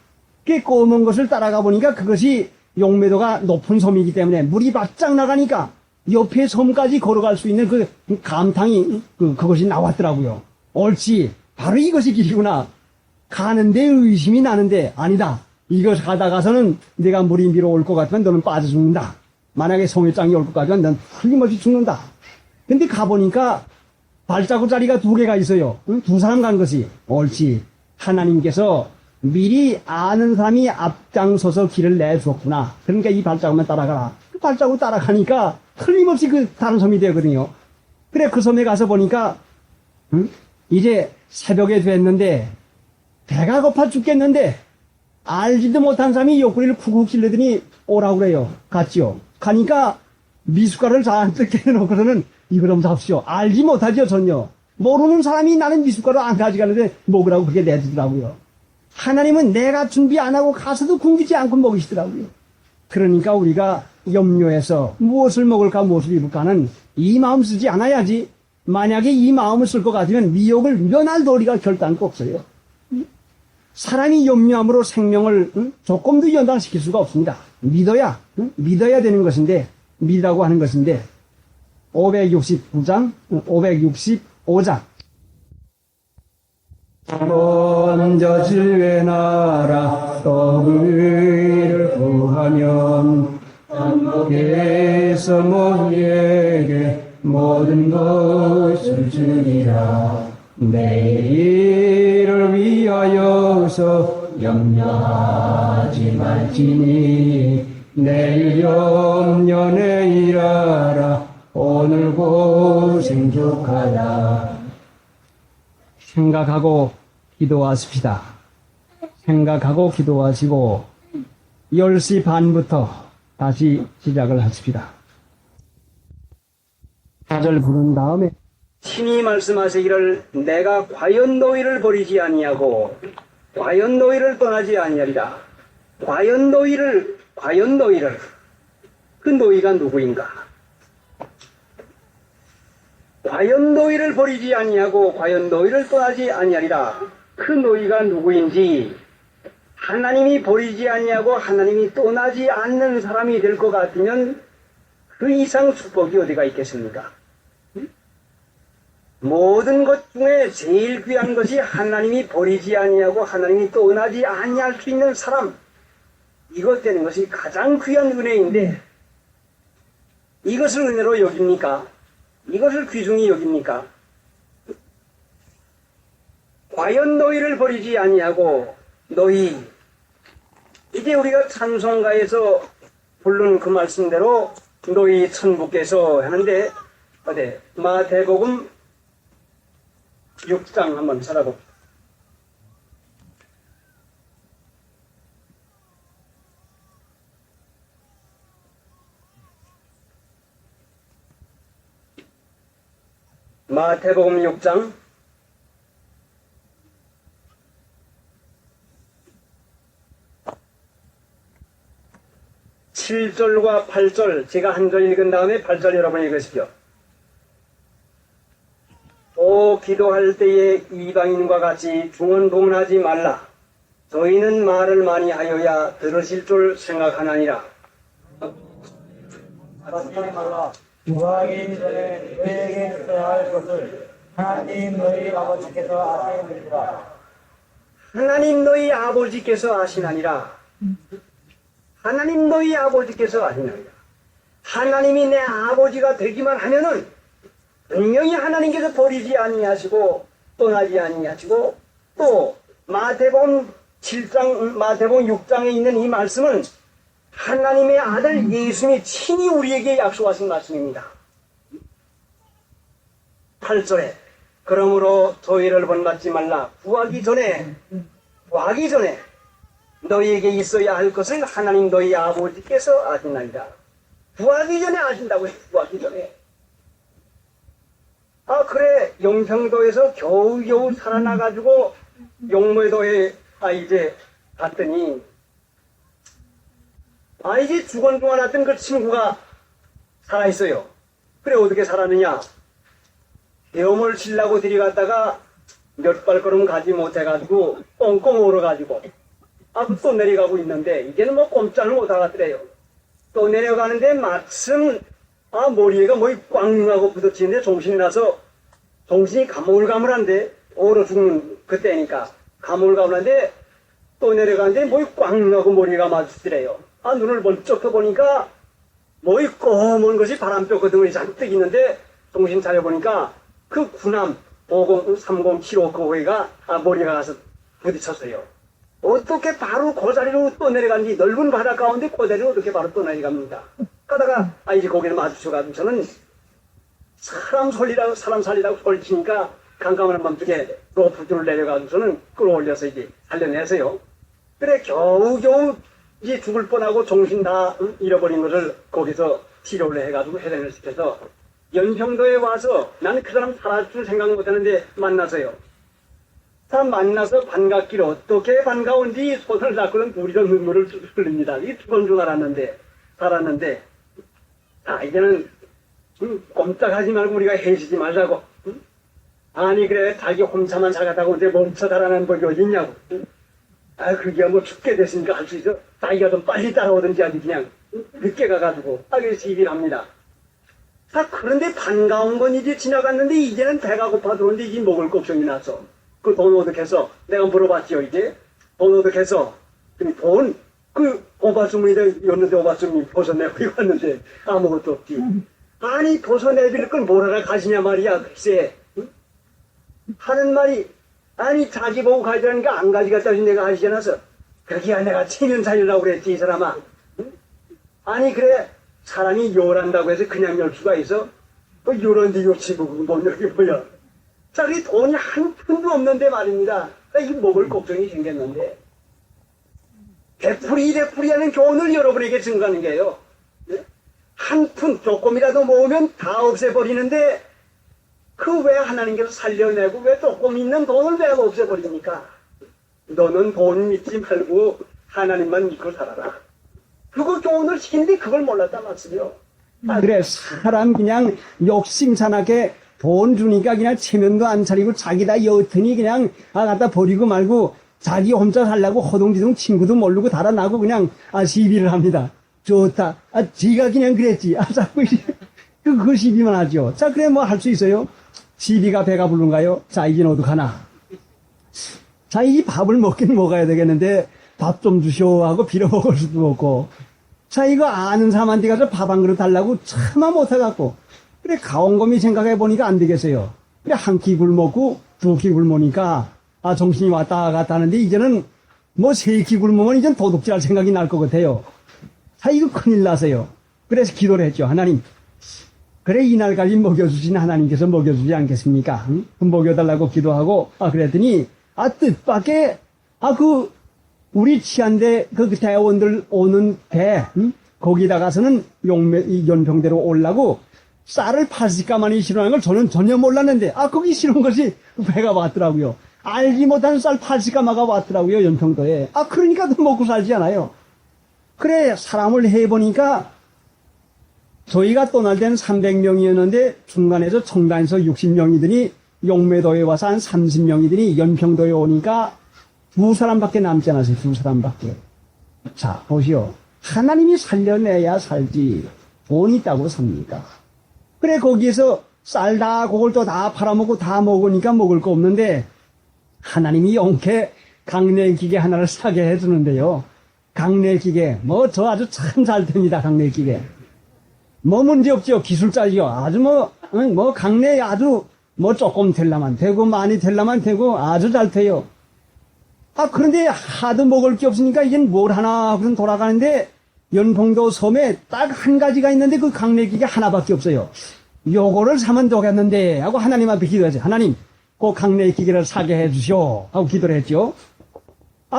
그 검은 것을 따라가 보니까 그것이 용매도가 높은 섬이기 때문에 물이 바짝 나가니까 옆에 섬까지 걸어갈 수 있는 그 감탕이 그것이 나왔더라고요. 옳지. 바로 이것이 길이구나. 가는데 의심이 나는데 아니다. 이것 가다가서는 내가 물이 밀어 올 것 같으면 너는 빠져 죽는다. 만약에 송해장이 올 것 같으면 넌 틀림없이 죽는다. 근데 가보니까 발자국 자리가 2개가 있어요. 응? 2사람 간 것이. 옳지. 하나님께서 미리 아는 사람이 앞장서서 길을 내주었구나. 그러니까 이 발자국만 따라가라. 그 발자국 따라가니까 틀림없이 그 다른 섬이 되거든요. 그래 그 섬에 가서 보니까 이제 새벽에 됐는데 배가 고파 죽겠는데 알지도 못한 사람이 옆구리를 쿡쿡 찔러더니 오라고 그래요. 갔지요. 가니까 미숫가루를 잔뜩 깨놓고서는 이거 좀 잡시오. 알지 못하죠 전혀. 모르는 사람이 나는 미숫가루 안 가져가는데 먹으라고 그렇게 내주더라고요. 하나님은 내가 준비 안 하고 가서도 굶기지 않고 먹이시더라고요. 그러니까 우리가 염려해서 무엇을 먹을까 무엇을 입을까는 이 마음 쓰지 않아야지. 만약에 이 마음을 쓸 것 같으면 미혹을 면할 도리가 결단코 없어요. 사람이 염려함으로 생명을 조금도 연단시킬 수가 없습니다. 믿어야 되는 것인데 믿으라고 하는 것인데 569장 565장 먼저 주의 나라 또 의를 구하면 천국에서 모두에게 모든 것을 주리라. 내일을 위하여서 염려하지 말지니 내일 염려내 일하라 오늘 고생 족하라. 생각하고 기도하십시다. 생각하고 기도하시고 10시 반부터 다시 시작을 하십시다. 4절 부른 다음에 신이 말씀하시기를 내가 과연 너희를 버리지 아니하고 과연 너희를 떠나지 아니하리라. 과연 너희를 그 너희가 누구인가? 과연 너희를 버리지 아니하고 과연 너희를 떠나지 아니하리라. 그 너희가 누구인지 하나님이 버리지 아니하고 하나님이 떠나지 않는 사람이 될 것 같으면 그 이상 축복이 어디가 있겠습니까? 모든 것 중에 제일 귀한 것이 하나님이 버리지 아니하고 하나님이 떠나지 아니할 수 있는 사람, 이것 되는 것이 가장 귀한 은혜인데 이것을 은혜로 여깁니까? 이것을 귀중히 여깁니까? 과연 너희를 버리지 아니하고 너희, 이제 우리가 찬송가에서 부른 그 말씀대로 너희 천부께서 하는데 어디 마태복음 6장 한번 찾아봅시다. 마태복음 6장 7절과 8절, 제가 한 절 읽은 다음에 8절 여러분 읽으십시오. 또 기도할 때에 이방인과 같이 중언부언하지 말라. 저희는 말을 많이 하여야 들으실 줄 생각하나니라.
하지 말라. 구하기 전에 너희에게 있어야 할 것을 하나님 너희 아버지께서 아시느니라.
하나님 너희 아버지께서 아시나니라. 하나님 너희 아버지께서 아시나니라. 하나님이 내 아버지가 되기만 하면은 분명히 하나님께서 버리지 아니하시고 떠나지 아니하시고, 또 마태복음 6장에 있는 이 말씀은 하나님의 아들 예수님이 친히 우리에게 약속하신 말씀입니다. 8절에 그러므로 저희를 본받지 말라. 구하기 전에 너희에게 있어야 할 것을 하나님 너희 아버지께서 아시나이다. 구하기 전에 아신다고요. 구하기 전에. 그래, 용평도에서 겨우겨우 살아나가지고 용무도에 이제 갔더니 이제 주건중환했던 그 친구가 살아있어요. 그래, 어떻게 살았느냐? 헤엄을 치려고 들이갔다가 몇 발걸음 가지 못해가지고 꽁꽁 얼어가지고 또 내려가고 있는데 이제는 뭐 꼼짝을 못하겠더래요. 또 내려가는데 마침 머리에가 뭐이 꽝하고 부딪히는데 정신이 나서, 정신이 가물가물한데 얼어 죽는 그때니까 가물가물한데 또 내려가는데 뭐이 꽝하고 머리가 마주치더래요. 눈을 번쩍 떠보니까 뭐이 검은 것이 바람뼈 그등을 잔뜩 있는데 정신 차려보니까 그 군함 3075 그 호위가 머리가 가서 부딪혔어요. 어떻게 바로 그 자리로 또 내려갔는지, 넓은 바다 가운데 그 자리로 어떻게 바로 또 내려갑니다. 가다가 이제 거기를 마주쳐가지고서는 사람 살리라고 소리치니까 깜깜한 밤중에 로프줄을 내려가지고서는 끌어올려서 이제 살려내서요. 그래, 겨우겨우 이제 죽을 뻔하고 정신 다 잃어버린 것을 거기서 치료를 해가지고 해산을 시켜서 연평도에 와서, 나는 그 사람 살아줄 줄 생각 못했는데 만나서요. 사람 만나서 반갑기를 어떻게 반가운지 손을 잡고는 우리가 눈물을 흘립니다. 이 죽은 줄 알았는데, 살았는데, 이제는 꼼짝하지 말고 우리가 해지지 말자고. 아니 그래, 자기 혼자만 살아가다고 이제 멈춰 달아나는 법이 어디 있냐고. 그게 뭐 죽게 됐으니까 할 수 있어. 자기가 좀 빨리 따라오든지 아니 그냥 늦게 가가지고 그래서 얘기를 합니다. 그런데 반가운 건 이제 지나갔는데 이제는 배가 고파 들어오는데 이제 먹을 걱정이 나서 그 돈 어떻게 해서, 내가 물어봤지요. 이제 돈 어떻게 해서, 돈 오바주문이었는데 오바주문이 벗어내고 왔는데 아무것도 없지. 아니 벗어내빌 걸 뭐라나 가시냐 말이야. 글쎄 하는 말이, 아니 자기 보고 가지라니까 안 가지겠다 해서 내가 하시지 않아서 그렇게 내가 체면 살리려고 그랬지, 이 사람아. 응? 아니, 그래. 사람이 요란다고 해서 그냥 열 수가 있어? 뭐 요런데 요치고 못 열게 뭐야. 자, 우리 돈이 한 푼도 없는데 말입니다. 이 먹을 걱정이 생겼는데. 되풀이 하는 교훈을 여러분에게 증거하는 게요. 한 푼 조금이라도 모으면 다 없애버리는데 그 왜 하나님께서 살려내고 왜 조금 있는 돈을 왜 없애버립니까? 너는 돈 믿지 말고 하나님만 믿고 살아라. 그거 교훈을 시키는데 그걸 몰랐단 말씀이요. 그래, 사람 그냥 욕심산하게 돈 주니까 그냥 체면도 안 차리고 자기다 여튼이 그냥 갖다 버리고 말고 자기 혼자 살라고 허둥지둥 친구도 모르고 달아나고 그냥 시비를 합니다. 좋다. 지가 그냥 그랬지. 자꾸 그 시비만 하죠. 자, 그래 뭐 할 수 있어요? 시비가 배가 부른가요? 자, 이제 너도 가나. 자, 이 밥을 먹긴 먹어야 되겠는데 밥 좀 주시오 하고 빌어먹을 수도 없고. 자, 이거 아는 사람한테 가서 밥 한 그릇 달라고 차마 못해갖고. 그래, 가온검이 생각해보니까 안 되겠어요. 그래, 한 끼 굶먹고 두 끼 굶으니까 정신이 왔다 갔다 하는데 이제는 뭐 세 끼 굶으면 이젠 도둑질할 생각이 날 것 같아요. 자, 이거 큰일 나세요. 그래서 기도를 했죠. 하나님, 그래 이날까지 먹여주신 하나님께서 먹여주지 않겠습니까? 응? 먹여달라고 기도하고 그랬더니 뜻밖의 우리 치안대 그 대원들 오는 배 거기다가서는 연평대로 오려고 쌀을 80가마니 실어놓은 걸 저는 전혀 몰랐는데 거기 실은 것이 배가 왔더라고요. 알지 못한 쌀 80가마가 왔더라고요, 연평도에. 그러니까 더 먹고 살지 않아요. 그래, 사람을 해보니까 저희가 떠날 때는 300명이었는데 중간에서 청단에서 60명이더니 용매도에 와서 한 30명이더니 연평도에 오니까 두 사람밖에 남지 않았어요. 두 사람밖에. 자, 보시오. 하나님이 살려내야 살지 돈이 있다고 삽니까? 그래, 거기에서 쌀 다 그걸 또 다 팔아먹고 다 먹으니까 먹을 거 없는데 하나님이 영케 강내기계 하나를 사게 해주는데요. 강내기계 저 아주 참 잘 됩니다. 강내기계 뭐 문제 없죠. 기술자지요. 아주 강내 아주 조금 될라만 되고 많이 될라만 되고 아주 잘 돼요. 그런데 하도 먹을 게 없으니까 이젠 뭘 하나 하고선 돌아가는데 연평도 섬에 딱 한 가지가 있는데 그 강내기계 하나밖에 없어요. 요거를 사면 되겠는데 하고 하나님 앞에 기도하죠. 하나님, 그 강내기계를 사게 해주시오 하고 기도를 했죠.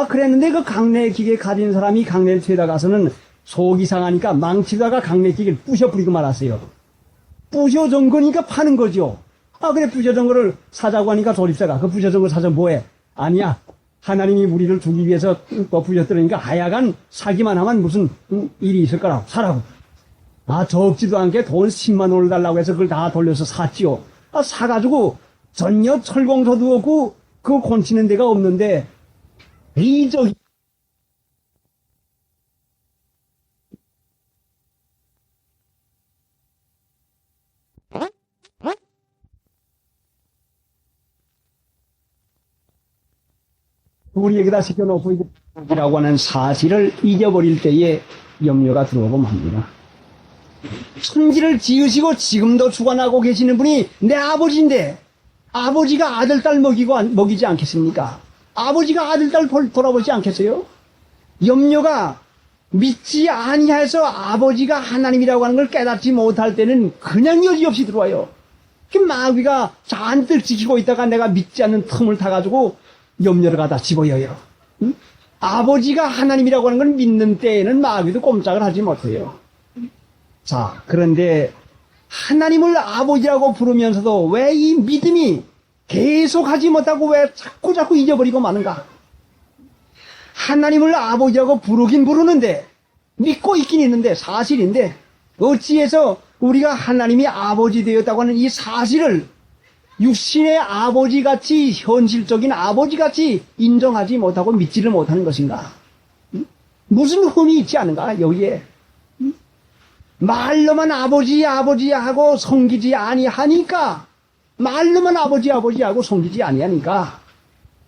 그랬는데 그 강내기계 가진 사람이 강내를 채다 가서는 속이 상하니까 망치다가 강내기계를 부셔버리고 말았어요. 부셔준 거니까 파는 거죠. 그래, 부셔준 거를 사자고 하니까 조립사가 그 부셔준 거 사서 뭐해? 아니야. 하나님이 우리를 주기 위해서 부셔뜨리니까 하여간 사기만 하면 무슨 일이 있을 거라고 사라고. 적지도 않게 돈 10만 원을 달라고 해서 그걸 다 돌려서 샀지요. 사가지고 전혀 철공소도 없고 그거 곤치는 데가 없는데 우리에게다 시켜놓고 이라고 하는 사실을 잊어버릴 때에 염려가 들어오고 맙니다. 천지를 지으시고 지금도 주관하고 계시는 분이 내 아버지인데 아버지가 아들, 딸 먹이지 않겠습니까? 아버지가 아들, 딸 돌아보지 않겠어요? 염려가 믿지 아니해서 아버지가 하나님이라고 하는 걸 깨닫지 못할 때는 그냥 여지없이 들어와요. 마귀가 잔뜩 지키고 있다가 내가 믿지 않는 틈을 타가지고 염려를 갖다 집어여요. 응? 아버지가 하나님이라고 하는 걸 믿는 때에는 마귀도 꼼짝을 하지 못해요. 자, 그런데 하나님을 아버지라고 부르면서도 왜 이 믿음이 계속하지 못하고 왜 자꾸 잊어버리고 마는가? 하나님을 아버지라고 부르긴 부르는데 믿고 있긴 있는데 사실인데 어찌해서 우리가 하나님이 아버지 되었다고 하는 이 사실을 육신의 아버지같이 현실적인 아버지같이 인정하지 못하고 믿지를 못하는 것인가? 무슨 흠이 있지 않은가 여기에? 말로만 아버지 하고 섬기지 아니하니까 말로만 아버지 하고 섬기지 아니하니까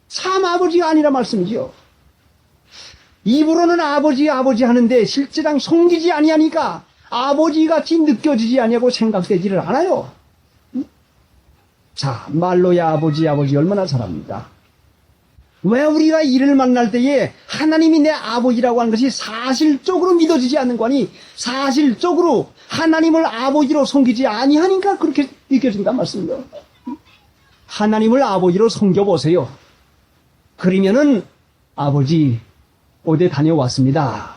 참 아버지가 아니라 말씀이죠. 입으로는 아버지 하는데 실제랑 섬기지 아니하니까 아버지같이 느껴지지 아니하고 생각되지를 않아요. 자, 말로야 아버지 얼마나 잘합니다. 왜 우리가 이를 만날 때에 하나님이 내 아버지라고 하는 것이 사실적으로 믿어지지 않는 거니 사실적으로 하나님을 아버지로 섬기지 아니하니까 그렇게 느껴진단 말씀이요. 하나님을 아버지로 섬겨보세요. 그러면은 아버지 어디 다녀왔습니다.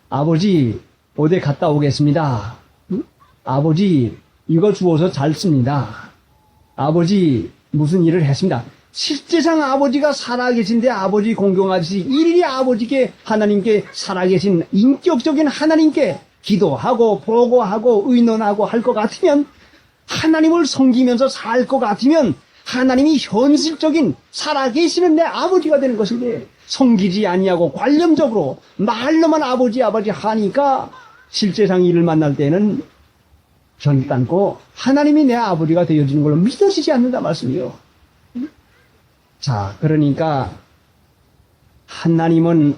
아버지 어디 갔다 오겠습니다. 응? 아버지 이거 주워서 잘 씁니다. 아버지 무슨 일을 했습니다. 실제상 아버지가 살아계신데 아버지 공경하듯이 일일이 아버지께 하나님께 살아계신 인격적인 하나님께 기도하고 보고하고 의논하고 할 것 같으면 하나님을 섬기면서 살 것 같으면 하나님이 현실적인 살아계시는 내 아버지가 되는 것인데 섬기지 아니하고 관념적으로 말로만 아버지 아버지 하니까 실제상 이를 만날 때는 결단코 하나님이 내 아버지가 되어지는 걸로 믿어지지 않는다 말씀이요. 자, 그러니까 하나님은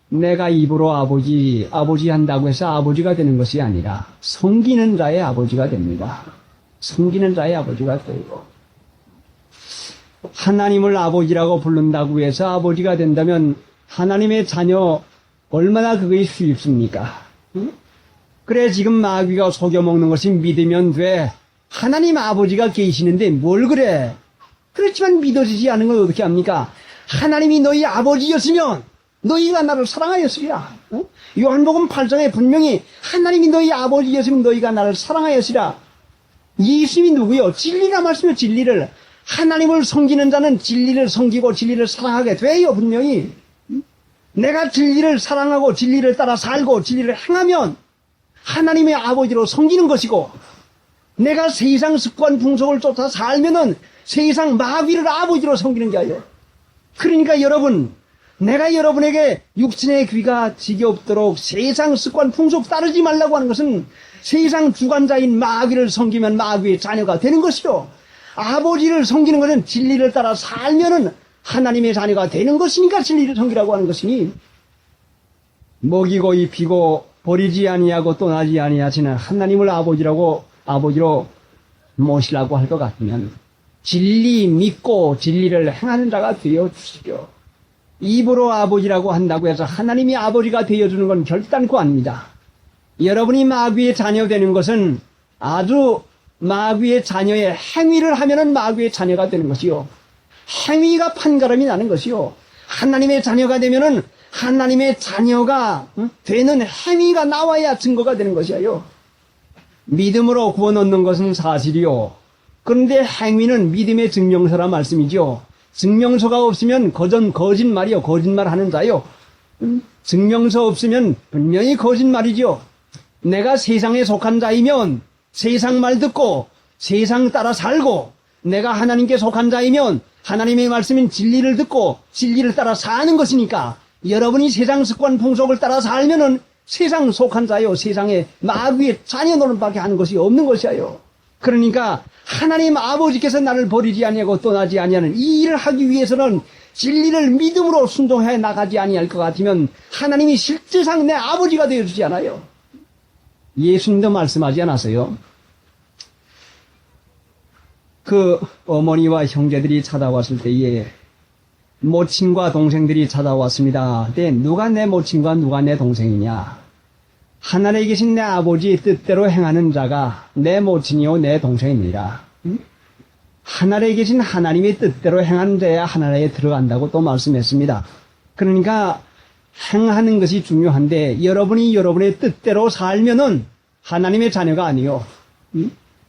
내가 입으로 아버지 한다고 해서 아버지가 되는 것이 아니라 섬기는 자의 아버지가 됩니다. 섬기는 자의 아버지가 되고 하나님을 아버지라고 부른다고 해서 아버지가 된다면 하나님의 자녀 얼마나 그것이 쉽습니까? 응? 그래 지금 마귀가 속여먹는 것이 믿으면 돼. 하나님 아버지가 계시는데 뭘 그래? 그렇지만 믿어지지 않은 건 어떻게 합니까? 하나님이 너희 아버지였으면 너희가 나를 사랑하였으리라. 어? 요한복음 8장에 분명히 하나님이 너희 아버지였으면 너희가 나를 사랑하였으리라. 예수님이 누구요? 진리라 말씀이요. 진리를. 하나님을 섬기는 자는 진리를 섬기고 진리를 사랑하게 돼요. 분명히. 내가 진리를 사랑하고 진리를 따라 살고 진리를 행하면 하나님의 아버지로 섬기는 것이고 내가 세상 습관 풍속을 쫓아 살면은 세상 마귀를 아버지로 섬기는 게 아니에요. 그러니까 여러분, 내가 여러분에게 육신의 귀가 지겹도록 세상 습관 풍속 따르지 말라고 하는 것은 세상 주관자인 마귀를 섬기면 마귀의 자녀가 되는 것이요. 아버지를 섬기는 것은 진리를 따라 살면은 하나님의 자녀가 되는 것이니까 진리를 섬기라고 하는 것이니 먹이고 입히고 버리지 아니하고 떠나지 아니하시는 하나님을 아버지로 모시라고 할 것 같으면 진리 믿고 진리를 행하는 자가 되어 주시오. 입으로 아버지라고 한다고 해서 하나님이 아버지가 되어주는 건 결단코 아닙니다. 여러분이 마귀의 자녀 되는 것은 아주 마귀의 자녀의 행위를 하면은 마귀의 자녀가 되는 것이요. 행위가 판가름이 나는 것이요. 하나님의 자녀가 되면은 하나님의 자녀가 되는 행위가 나와야 증거가 되는 것이에요. 믿음으로 구원 얻는 것은 사실이요. 그런데 행위는 믿음의 증명서란 말씀이죠. 증명서가 없으면 거짓말이요. 거짓말하는 자요. 증명서 없으면 분명히 거짓말이죠. 내가 세상에 속한 자이면 세상 말 듣고 세상 따라 살고 내가 하나님께 속한 자이면 하나님의 말씀인 진리를 듣고 진리를 따라 사는 것이니까 여러분이 세상 습관 풍속을 따라 살면은 세상 속한 자요. 세상에 마귀의 자녀 노릇밖에 하는 것이 없는 것이에요. 그러니까 하나님 아버지께서 나를 버리지 아니하고 떠나지 아니하는 이 일을 하기 위해서는 진리를 믿음으로 순종해 나가지 아니할 것 같으면 하나님이 실제상 내 아버지가 되어주지 않아요. 예수님도 말씀하지 않았어요. 그 어머니와 형제들이 찾아왔을 때에 모친과 동생들이 찾아왔습니다. 근데 누가 내 모친과 누가 내 동생이냐? 하늘에 계신 내 아버지의 뜻대로 행하는 자가 내 모친이요 내 동생입니다. 하늘에 계신 하나님의 뜻대로 행하는 자야 하나라에 들어간다고 또 말씀했습니다. 그러니까 행하는 것이 중요한데 여러분이 여러분의 뜻대로 살면은 하나님의 자녀가 아니요.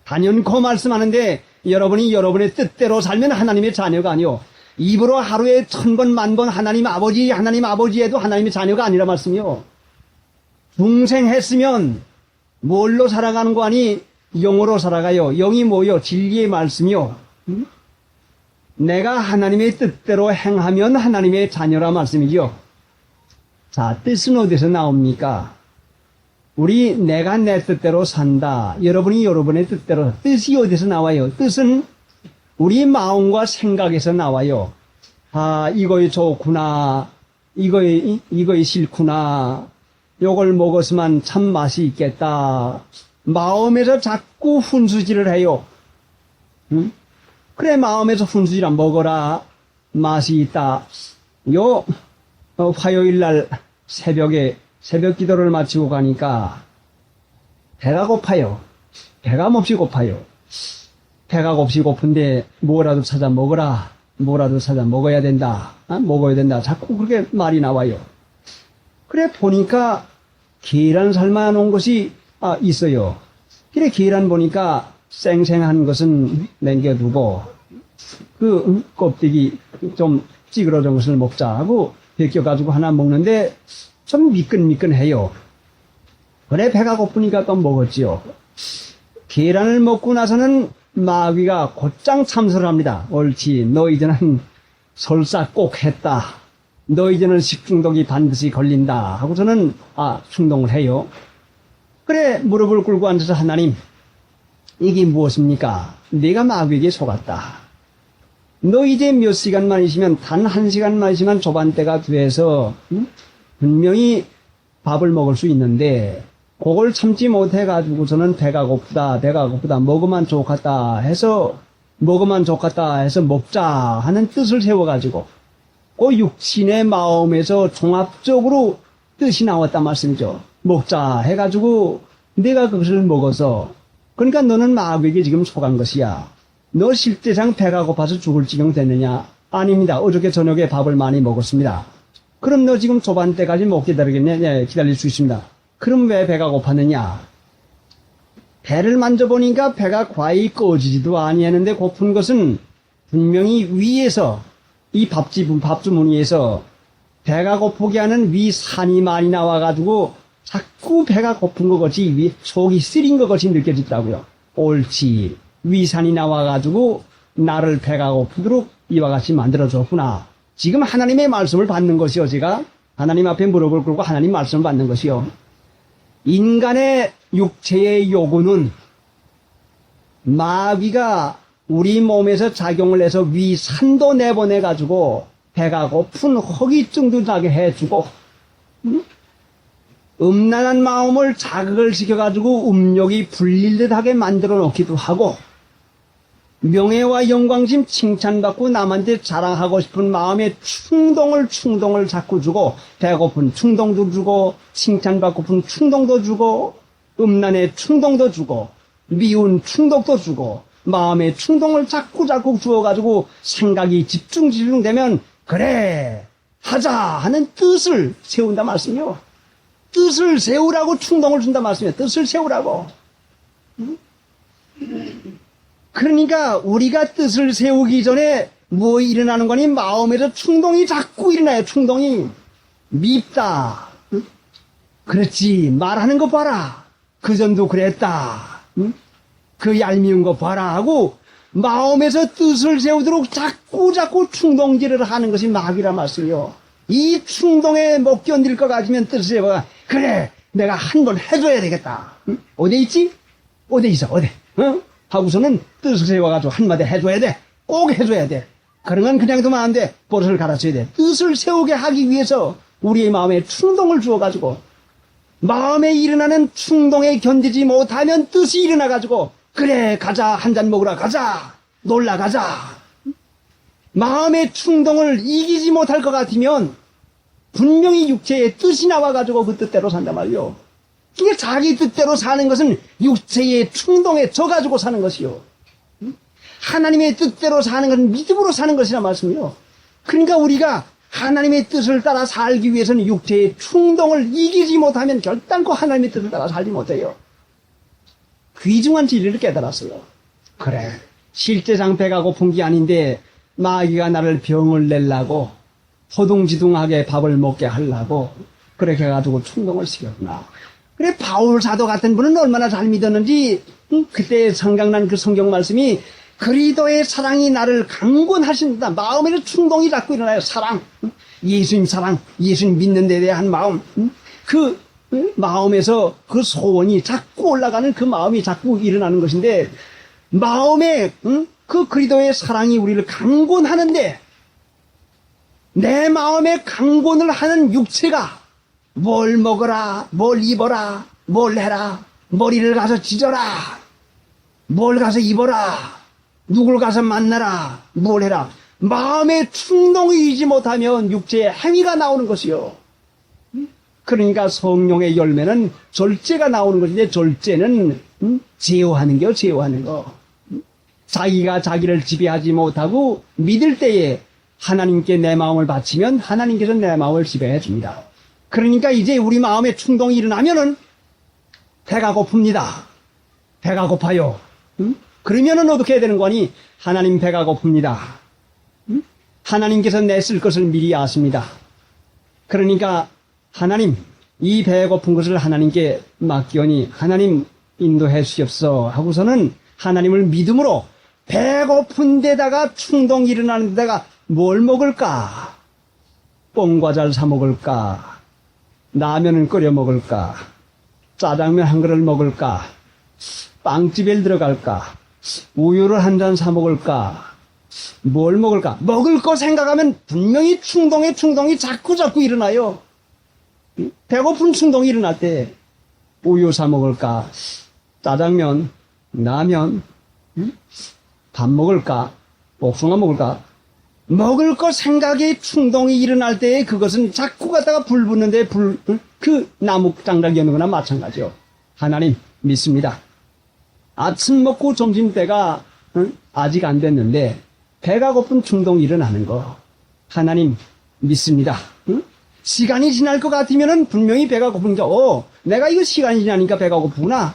단연코 말씀하는데 여러분이 여러분의 뜻대로 살면 하나님의 자녀가 아니요. 입으로 하루에 1000번 만번 하나님 아버지 해도 하나님의 자녀가 아니라 말씀이요. 중생했으면 뭘로 살아가는 거 아니? 영으로 살아가요. 영이 뭐요? 진리의 말씀이요. 내가 하나님의 뜻대로 행하면 하나님의 자녀라 말씀이죠. 자, 뜻은 어디서 나옵니까? 내가 내 뜻대로 산다. 여러분이 여러분의 뜻대로. 뜻이 어디서 나와요? 뜻은 우리 마음과 생각에서 나와요. 아, 이거이 좋구나. 이거이 싫구나. 요걸 먹었으면 참 맛이 있겠다. 마음에서 자꾸 훈수질을 해요. 그래, 마음에서 훈수질을 먹어라. 맛이 있다. 화요일 날 새벽에 새벽 기도를 마치고 가니까 배가 고파요. 배가 몹시 고파요. 배가 몹시 고픈데 뭐라도 찾아 먹어라. 뭐라도 찾아 먹어야 된다. 먹어야 된다. 자꾸 그렇게 말이 나와요. 그래 보니까 계란 삶아 놓은 것이 있어요. 그래 계란 보니까 생생한 것은 남겨두고 그 껍데기 좀 찌그러진 것을 먹자 하고 벗겨가지고 하나 먹는데 좀 미끈미끈해요. 그래 배가 고프니까 또 먹었지요. 계란을 먹고 나서는 마귀가 곧장 참설을 합니다. 옳지, 너 이제는 설사 꼭 했다. 너 이제는 식중독이 반드시 걸린다 하고서는 충동을 해요. 그래 무릎을 꿇고 앉아서 하나님, 이게 무엇입니까? 내가 마귀에게 속았다. 너 이제 몇 시간만 있으면 단 1시간만 있으면 조반때가 돼서 분명히 밥을 먹을 수 있는데 그걸 참지 못해가지고서는 배가 고프다 먹으면 좋겠다 해서 먹자 하는 뜻을 세워가지고 그 육신의 마음에서 종합적으로 뜻이 나왔단 말씀이죠. 먹자 해가지고 내가 그것을 먹어서, 그러니까 너는 마귀에게 지금 속한 것이야. 너 실제상 배가 고파서 죽을 지경 됐느냐? 아닙니다. 어저께 저녁에 밥을 많이 먹었습니다. 그럼 너 지금 조반때까지 못 기다리겠냐? 네, 기다릴 수 있습니다. 그럼 왜 배가 고팠느냐? 배를 만져보니까 배가 과히 꺼지지도 아니했는데 고픈 것은 분명히 위에서, 이 밥주머니에서 배가 고프게 하는 위산이 많이 나와가지고 자꾸 배가 고픈 것 같이 속이 쓰린 것 같이 느껴지더라고요. 옳지. 위산이 나와가지고 나를 배가 고프도록 이와 같이 만들어줬구나. 지금 하나님의 말씀을 받는 것이요. 제가 하나님 앞에 무릎을 꿇고 하나님 말씀을 받는 것이요. 인간의 육체의 요구는 마귀가 우리 몸에서 작용을 해서 위산도 내보내가지고 배가 고픈 허기증도 나게 해주고, 음란한 마음을 자극을 시켜가지고 음욕이 불릴 듯하게 만들어 놓기도 하고, 명예와 영광심 칭찬받고 남한테 자랑하고 싶은 마음의 충동을 자꾸 주고, 배고픈 충동도 주고, 칭찬받고픈 충동도 주고, 음란의 충동도 주고, 미운 충동도 주고, 마음의 충동을 자꾸 주어가지고 생각이 집중되면 그래 하자 하는 뜻을 세운다 말씀이요. 뜻을 세우라고 충동을 준다 말씀이에요. 뜻을 세우라고. 그러니까 우리가 뜻을 세우기 전에 뭐 일어나는 거니? 마음에서 충동이 자꾸 일어나요. 충동이. 밉다. 그렇지. 말하는 거 봐라. 그전도 그랬다. 그 얄미운 거 봐라 하고 마음에서 뜻을 세우도록 자꾸 충동질을 하는 것이 마귀란 말씀이요. 이 충동에 못 견딜 것 같으면 뜻을 세워가 그래 내가 한 번 해줘야 되겠다. 어디 있지? 어디 있어? 어디? 하고서는 뜻을 세워가지고 한마디 해줘야 돼. 꼭 해줘야 돼. 그런 건 그냥 두면 안 돼. 버릇을 가르쳐야 돼. 뜻을 세우게 하기 위해서 우리의 마음에 충동을 주어가지고 마음에 일어나는 충동에 견디지 못하면 뜻이 일어나가지고 그래 가자 한잔 먹으러 가자 놀러 가자. 마음의 충동을 이기지 못할 것 같으면 분명히 육체의 뜻이 나와가지고 그 뜻대로 산단 말이요. 이게 자기 뜻대로 사는 것은 육체의 충동에 져가지고 사는 것이요. 하나님의 뜻대로 사는 것은 믿음으로 사는 것이란 말씀이요. 그러니까 우리가 하나님의 뜻을 따라 살기 위해서는 육체의 충동을 이기지 못하면 결단코 하나님의 뜻을 따라 살지 못해요. 귀중한 진리를 깨달았어요. 그래 실제상 배가 고픈 게 아닌데 마귀가 나를 병을 내려고 허둥지둥하게 밥을 먹게 하려고 그렇게 해가지고 충동을 시켰구나. 그래 바울 사도 같은 분은 얼마나 잘 믿었는지 그때 생각난 그 성경 말씀이 그리스도의 사랑이 나를 강권하신다. 마음에서 충동이 자꾸 일어나요. 사랑, 예수님 사랑, 예수님 믿는 데 대한 마음, 그 마음에서 그 소원이 자꾸 올라가는 그 마음이 자꾸 일어나는 것인데 마음에 그 그리스도의 사랑이 우리를 강권하는데 내 마음에 강권을 하는 육체가 뭘 먹어라, 뭘 입어라, 뭘 해라, 머리를 가서 찢어라, 뭘 가서 입어라, 누굴 가서 만나라, 뭘 해라. 마음의 충동이 이지 못하면 육체의 행위가 나오는 것이요. 그러니까 성령의 열매는 절제가 나오는 것인데, 절제는 제어하는 거, 제어하는 거. 자기가 자기를 지배하지 못하고 믿을 때에 하나님께 내 마음을 바치면 하나님께서 내 마음을 지배해 줍니다. 그러니까 이제 우리 마음에 충동이 일어나면은 배가 고픕니다. 배가 고파요. 그러면은 어떻게 해야 되는 거니? 하나님 배가 고픕니다. 하나님께서 냈을 것을 미리 아십니다. 그러니까 하나님, 이 배 고픈 것을 하나님께 맡기오니 하나님 인도해 주시옵소서 하고서는 하나님을 믿음으로 배고픈 데다가 충동이 일어나는 데다가 뭘 먹을까? 뽕과자를 사 먹을까? 라면을 끓여 먹을까? 짜장면 한 그릇 먹을까? 빵집에 들어갈까? 우유를 한 잔 사 먹을까? 뭘 먹을까? 먹을 거 생각하면 분명히 충동이 자꾸 일어나요. 배고픈 충동이 일어날 때 우유 사 먹을까? 짜장면, 라면, 밥 먹을까? 복숭아 먹을까? 먹을 거 생각에 충동이 일어날 때 그것은 자꾸 갖다가 불 붙는데 그 나무 장작 여는 거나 마찬가지요. 하나님 믿습니다. 아침 먹고 점심 때가 아직 안 됐는데 배가 고픈 충동이 일어나는 거 하나님 믿습니다. 시간이 지날 것 같으면은 분명히 배가 고프니까 내가 이거 시간이 지나니까 배가 고프구나.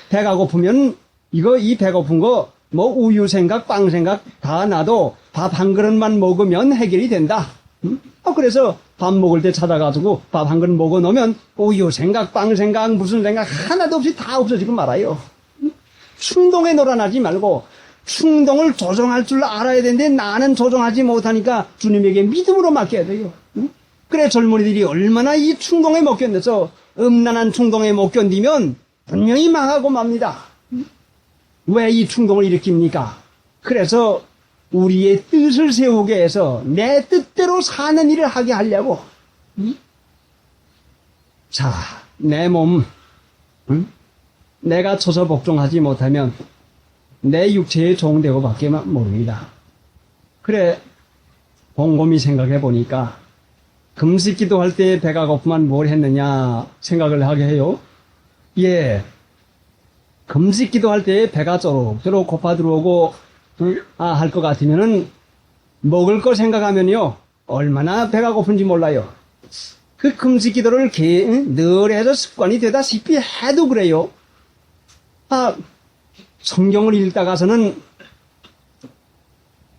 배가 고프면 이 배고픈 거 뭐 우유 생각, 빵 생각 다 놔도 밥 한 그릇만 먹으면 해결이 된다. 그래서 밥 먹을 때 찾아가지고 밥 한 그릇 먹어 놓으면 우유 생각, 빵 생각, 무슨 생각 하나도 없이 다 없어지고 말아요. 충동에 놀아나지 말고 충동을 조정할 줄 알아야 되는데 나는 조정하지 못하니까 주님에게 믿음으로 맡겨야 돼요. 그래 젊은이들이 얼마나 이 충동에 못 견뎌서 음란한 충동에 못 견디면 분명히 망하고 맙니다. 왜 이 충동을 일으킵니까? 그래서 우리의 뜻을 세우게 해서 내 뜻대로 사는 일을 하게 하려고. 자, 내 몸, 내가 쳐서 복종하지 못하면 내 육체의 종되고 밖에 모릅니다. 그래, 곰곰이 생각해 보니까 금식 기도할 때 배가 고프면 뭘 했느냐 생각을 하게 해요. 예. 금식 기도할 때 배가 쪼록쪼록 고파 들어오고 할 것 같으면은 먹을 거 생각하면요 얼마나 배가 고픈지 몰라요. 그 금식 기도를 늘 해서 습관이 되다시피 해도 그래요. 성경을 읽다가서는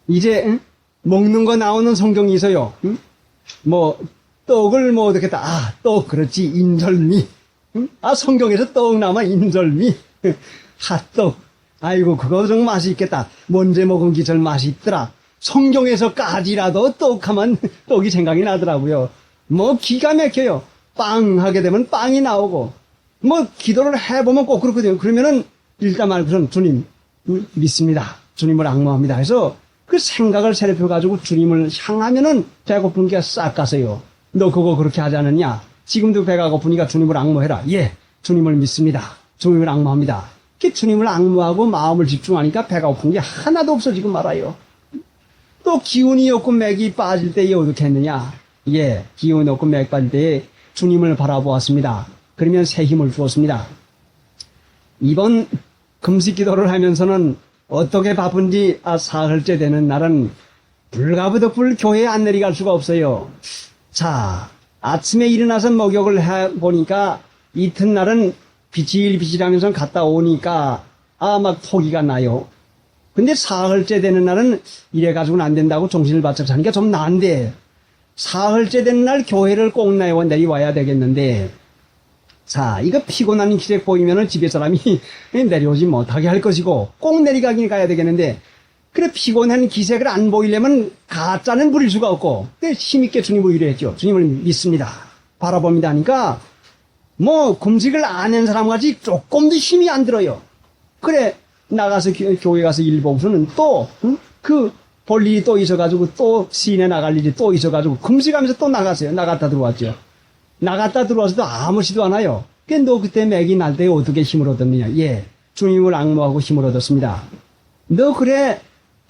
이제 먹는 거 나오는 성경이 있어요. 뭐 떡을 뭐 어떻게 떡 그렇지 인절미. 성경에서 떡 나오면 인절미. 핫떡. 아이고, 그거 좀 맛이 있겠다. 먼저 먹은 게 절 맛이 있더라. 성경에서까지라도 떡하면 떡이 생각이 나더라고요. 뭐 기가 막혀요. 빵 하게 되면 빵이 나오고, 뭐 기도를 해보면 꼭 그렇거든요. 그러면은 일단 말고선 주님 믿습니다. 주님을 앙모합니다. 해서 그 생각을 새롭혀가지고 주님을 향하면은 배고픈 게 싹 가세요. 너 그거 그렇게 하지 않았냐? 지금도 배가 고프니까 주님을 앙모해라. 예, 주님을 믿습니다. 주님을 앙모합니다. 이렇게 주님을 앙모하고 마음을 집중하니까 배가 고픈 게 하나도 없어지고 말아요. 또 기운이 없고 맥이 빠질 때에 어떻게 했느냐? 예, 기운이 없고 맥 빠질 때에 주님을 바라보았습니다. 그러면 새 힘을 주었습니다. 이번 금식 기도를 하면서는 어떻게 바쁜지 사흘째 되는 날은 불가부득불 교회에 안 내려갈 수가 없어요. 자, 아침에 일어나서 목욕을 해보니까 이튿날은 비실비실하면서 갔다 오니까 막 토기가 나요. 근데 사흘째 되는 날은 이래가지고는 안 된다고 정신을 바짝 차니까 좀 나은데 사흘째 되는 날 교회를 꼭 내려와야 되겠는데 자, 이거 피곤한 기색 보이면은 집에 사람이 내려오지 못하게 할 것이고 꼭 내려가긴 가야 되겠는데 그래 피곤한 기색을 안 보이려면 가짜는 부릴 수가 없고 힘있게 주님을 의뢰했죠. 주님을 믿습니다. 바라봅니다 하니까 뭐 금식을 안 한 사람같이 조금도 힘이 안 들어요. 그래 나가서 교회 가서 일 보고서는 또 그 볼 일이 또 있어가지고 또 시내 나갈 일이 또 있어가지고 금식하면서 또 나갔어요. 나갔다 들어왔죠. 나갔다 들어와서도 아무렇지도 않아요. 너 그때 맥이 날 때 어떻게 힘을 얻었느냐? 예, 주님을 앙모하고 힘을 얻었습니다. 너 그래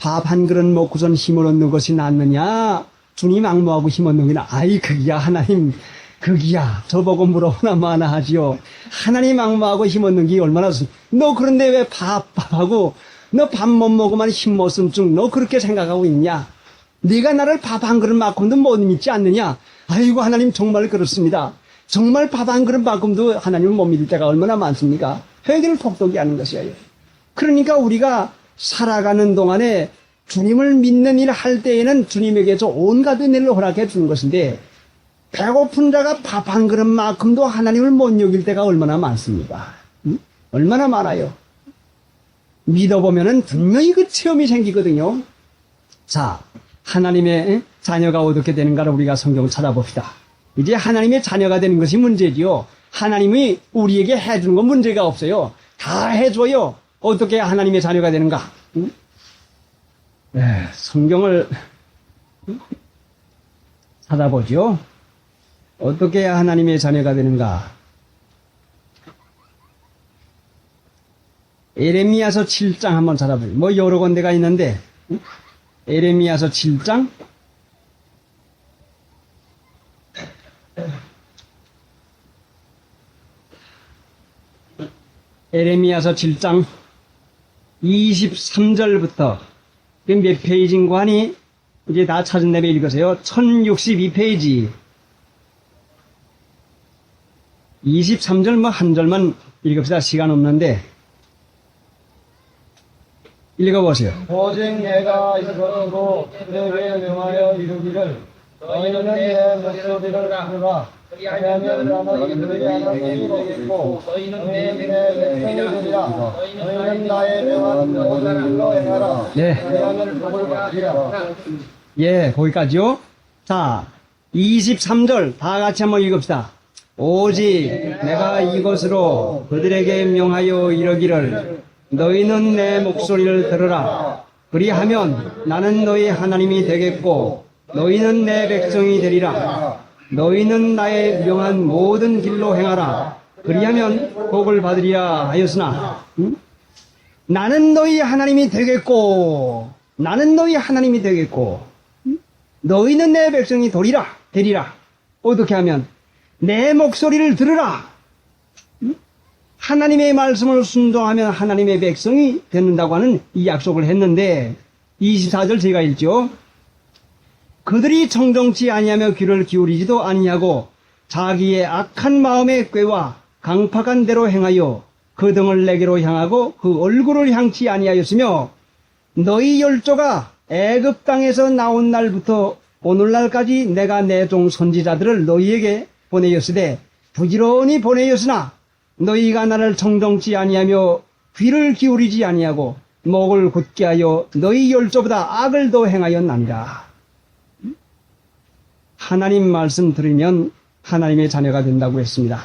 밥 한 그릇 먹고선 힘을 얻는 것이 낫느냐? 주님 악무하고 힘 얻는 게 아이, 그기야, 하나님. 그기야. 저보고 물어보나 마나 하지요. 하나님 악무하고 힘 얻는 게 얼마나, 너 그런데 왜 밥하고, 너 밥 못 먹으면 힘 못 쓴 중, 너 그렇게 생각하고 있냐? 네가 나를 밥 한 그릇만큼도 못 믿지 않느냐? 아이고, 하나님 정말 그렇습니다. 정말 밥 한 그릇만큼도 하나님을 못 믿을 때가 얼마나 많습니까? 회개를 폭독히 하는 것이에요. 그러니까 우리가 살아가는 동안에 주님을 믿는 일 할 때에는 주님에게서 온갖 은혜를 허락해 주는 것인데, 배고픈 자가 밥 한 그릇만큼도 하나님을 못 여길 때가 얼마나 많습니까? 얼마나 많아요. 믿어보면은 분명히 그 체험이 생기거든요. 자, 하나님의 자녀가 어떻게 되는가를 우리가 성경을 찾아봅시다. 이제 하나님의 자녀가 되는 것이 문제지요. 하나님이 우리에게 해주는 건 문제가 없어요. 다 해줘요. 어떻게 하나님의 자녀가 되는가? 성경을 찾아보죠. 어떻게 해야 하나님의 자녀가 되는가? 에레미야서 7장 한번 찾아보죠. 뭐 여러 군데가 있는데 에레미야서 7장 에레미야서 7장 23절부터 몇 페이지인 거니 이제 다 찾은 대로 읽으세요. 1062페이지 23절 뭐 한 절만 읽읍시다. 시간 없는데 읽어보세요.
오직 내가 이것으로 그에게 명하여 이루기를 너희는 내 목소리를 들으라. 왜냐하면 나는 너희 하나님이 되겠고 너희는 내 백성이 되리라. 너희는 나의 명한 모든 일로 행하라. 왜냐하면 복을 받으리라.
예, 거기까지요. 자, 23절 다 같이 한번 읽읍시다. 오직 내가 이것으로 그들에게 명하여 이르기를 너희는 내 목소리를 들으라. 그리하면 나는 너희 하나님이 되겠고 너희는 내 백성이 되리라. 너희는 나의 명한 모든 길로 행하라. 그리하면 복을 받으리라 하였으나 나는 너희 하나님이 되겠고 나는 너희 하나님이 되겠고 너희는 내 백성이 되리라. 어떻게 하면 내 목소리를 들으라. 하나님의 말씀을 순종하면 하나님의 백성이 되는다고 하는 이 약속을 했는데 24절 제가 읽죠. 그들이 청정치 아니하며 귀를 기울이지도 아니하고 자기의 악한 마음의 꾀와 강팍한 대로 행하여 그 등을 내게로 향하고 그 얼굴을 향치 아니하였으며 너희 열조가 애굽 땅에서 나온 날부터 오늘날까지 내가 내 종 선지자들을 너희에게 보내었으되 부지런히 보내었으나 너희가 나를 청정치 아니하며 귀를 기울이지 아니하고 목을 굳게 하여 너희 열조보다 악을 더 행하였나니라. 하나님 말씀 들으면 하나님의 자녀가 된다고 했습니다.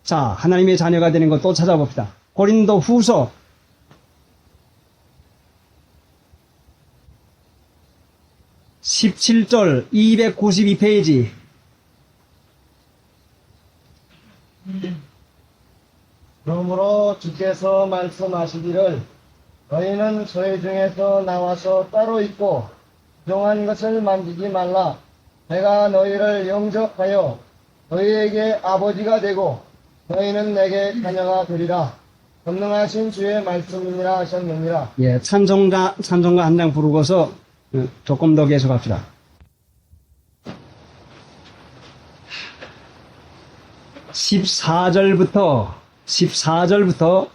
자, 하나님의 자녀가 되는 것도 찾아봅시다. 고린도 후서 17절 292페이지
그러므로 주께서 말씀하시기를 너희는 저희 중에서 나와서 따로 있고 부정한 것을 만지지 말라. 내가 너희를 영접하여 너희에게 아버지가 되고 너희는 내게 자녀가 되리라. 전능하신 주의 말씀이니라 하셨느니라.
예, 찬송가 한 장 부르고서 조금 더 계속합시다. 14절부터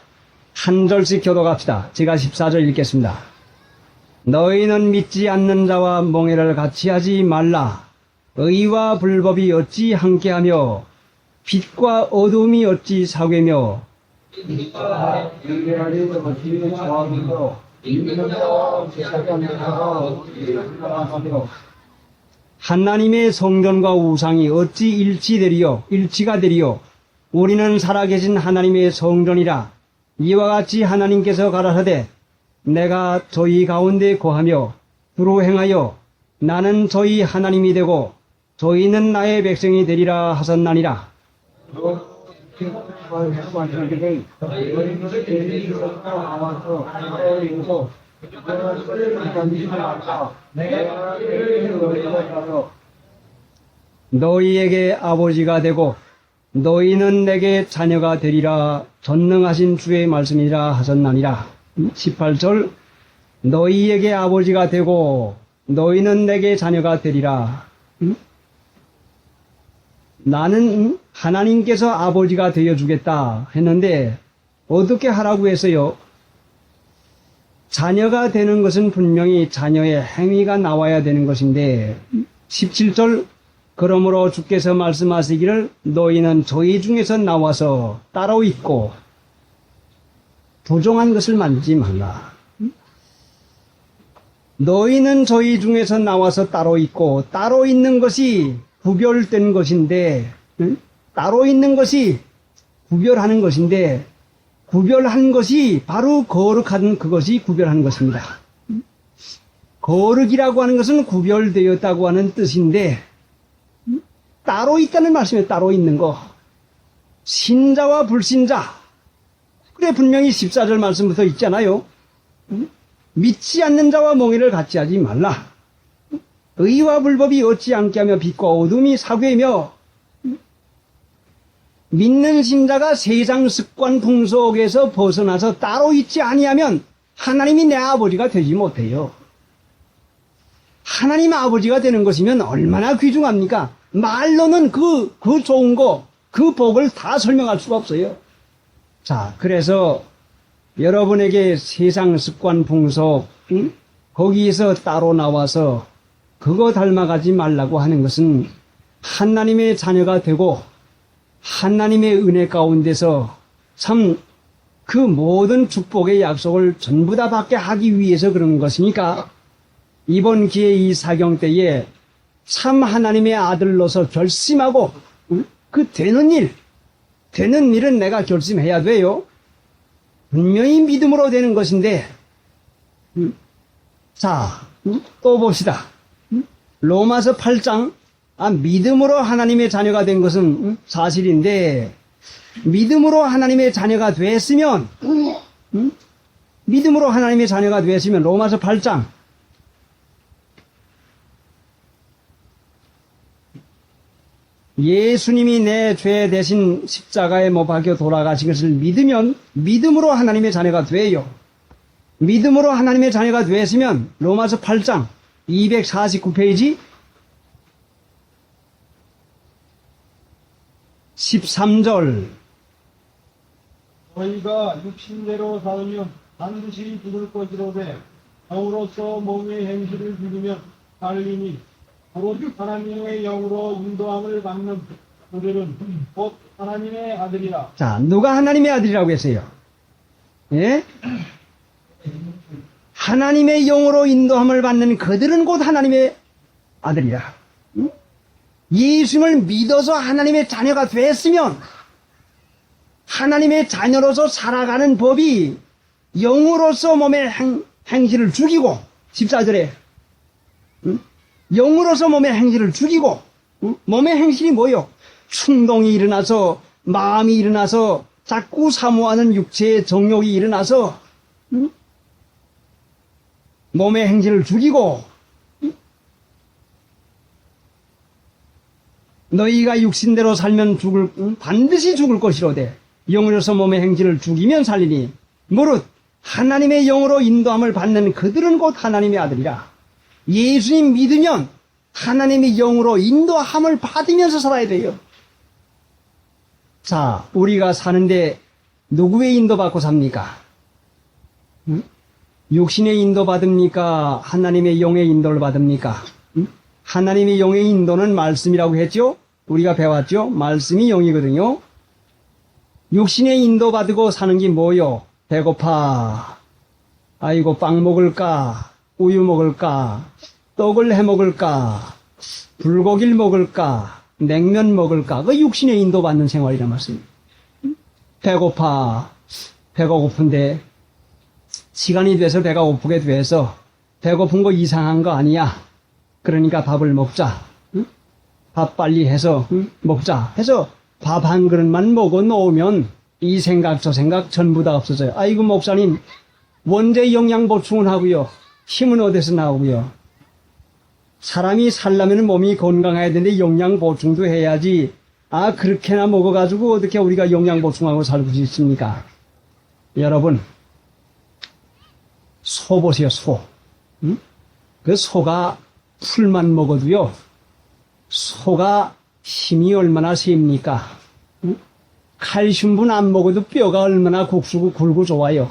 한 절씩 교독합시다. 제가 14절 읽겠습니다. 너희는 믿지 않는 자와 몽해를 같이 하지 말라. 의와 불법이 어찌 함께하며 빛과 어둠이 어찌 사귀며 하나님의 성전과 우상이 어찌 일치가 되리요. 우리는 살아계신 하나님의 성전이라. 이와 같이 하나님께서 가라사대 내가 저희 가운데 거하며 두루 행하여 나는 저희 하나님이 되고 저희는 나의 백성이 되리라 하셨나니라. 너희에게 아버지가 되고 너희는 내게 자녀가 되리라. 전능하신 주의 말씀이라 하셨나니라. 18절 너희에게 아버지가 되고 너희는 내게 자녀가 되리라. 나는 하나님께서 아버지가 되어주겠다 했는데 어떻게 하라고 했어요? 자녀가 되는 것은 분명히 자녀의 행위가 나와야 되는 것인데 17절 그러므로 주께서 말씀하시기를 너희는 저희 중에서 나와서 따로 있고 부정한 것을 만지지 말라. 너희는 저희 중에서 나와서 따로 있고 따로 있는 것이 구별된 것인데 따로 있는 것이 구별하는 것인데 구별한 것이 바로 거룩한 그것이 구별한 것입니다. 거룩이라고 하는 것은 구별되었다고 하는 뜻인데 따로 있다는 말씀에 따로 있는 거. 신자와 불신자. 그래 분명히 14절 말씀부터 있잖아요. 믿지 않는 자와 멍에를 같이 하지 말라. 의와 불법이 어찌 않게 하며 빛과 어둠이 사귀며 믿는 신자가 세상 습관 풍속에서 벗어나서 따로 있지 아니하면 하나님이 내 아버지가 되지 못해요. 하나님 아버지가 되는 것이면 얼마나 귀중합니까? 말로는 그 좋은 거, 그 복을 다 설명할 수가 없어요. 자, 그래서 여러분에게 세상 습관 풍속, 거기에서 따로 나와서 그거 닮아가지 말라고 하는 것은 하나님의 자녀가 되고 하나님의 은혜 가운데서 참 그 모든 축복의 약속을 전부 다 받게 하기 위해서 그런 것이니까 이번 기회 이 사경 때에 참 하나님의 아들로서 결심하고 그 되는 일은 내가 결심해야 돼요. 분명히 믿음으로 되는 것인데 자, 또 봅시다. 로마서 8장 믿음으로 하나님의 자녀가 된 것은 사실인데 믿음으로 하나님의 자녀가 됐으면 믿음으로 하나님의 자녀가 됐으면 로마서 8장 예수님이 내 죄 대신 십자가에 못 박혀 돌아가신 것을 믿으면 믿음으로 하나님의 자녀가 돼요. 믿음으로 하나님의 자녀가 됐으면 로마서 8장 249페이지 13절
너희가 육신대로 살면 반드시 죽을 것이로되 영으로서 몸의 행실을 죽이면 살리니 곧 하나님의 영으로 인도함을 받는 그들은 곧 하나님의 아들이라.
자, 누가 하나님의 아들이라고 했어요? 예? 하나님의 영으로 인도함을 받는 그들은 곧 하나님의 아들이라. 응? 예수님을 믿어서 하나님의 자녀가 됐으면 하나님의 자녀로서 살아가는 법이 영으로서 몸의 행실을 죽이고 14절에 영으로서 몸의 행실을 죽이고 몸의 행실이 뭐요? 충동이 일어나서 마음이 일어나서 자꾸 사모하는 육체의 정욕이 일어나서 몸의 행실을 죽이고 너희가 육신대로 살면 반드시 죽을 것이로되 영으로서 몸의 행실을 죽이면 살리니 무릇 하나님의 영으로 인도함을 받는 그들은 곧 하나님의 아들이라. 예수님 믿으면 하나님의 영으로 인도함을 받으면서 살아야 돼요. 자, 우리가 사는데 누구의 인도받고 삽니까? 육신의 인도받습니까? 하나님의 영의 인도를 받습니까? 하나님의 영의 인도는 말씀이라고 했죠? 우리가 배웠죠? 말씀이 영이거든요. 육신의 인도받고 사는 게 뭐요? 배고파. 아이고, 빵 먹을까? 우유 먹을까? 떡을 해 먹을까? 불고기를 먹을까? 냉면 먹을까? 그 육신의 인도받는 생활이란 말씀입니다. 배고파. 배가 고픈데 시간이 돼서 배가 고프게 돼서 배고픈 거 이상한 거 아니야. 그러니까 밥을 먹자. 응? 밥 빨리 해서 먹자. 해서 밥 한 그릇만 먹어 놓으면 이 생각 저 생각 전부 다 없어져요. 아이고 목사님 원재 영양 보충은 하고요. 힘은 어디서 나오고요. 사람이 살려면 몸이 건강해야 되는데 영양 보충도 해야지. 그렇게나 먹어가지고 어떻게 우리가 영양 보충하고 살고 있습니까? 여러분, 소 보세요, 소. 응? 그 소가 풀만 먹어도요, 소가 힘이 얼마나 셉니까? 응? 칼슘분 안 먹어도 뼈가 얼마나 국수고 굵고 좋아요.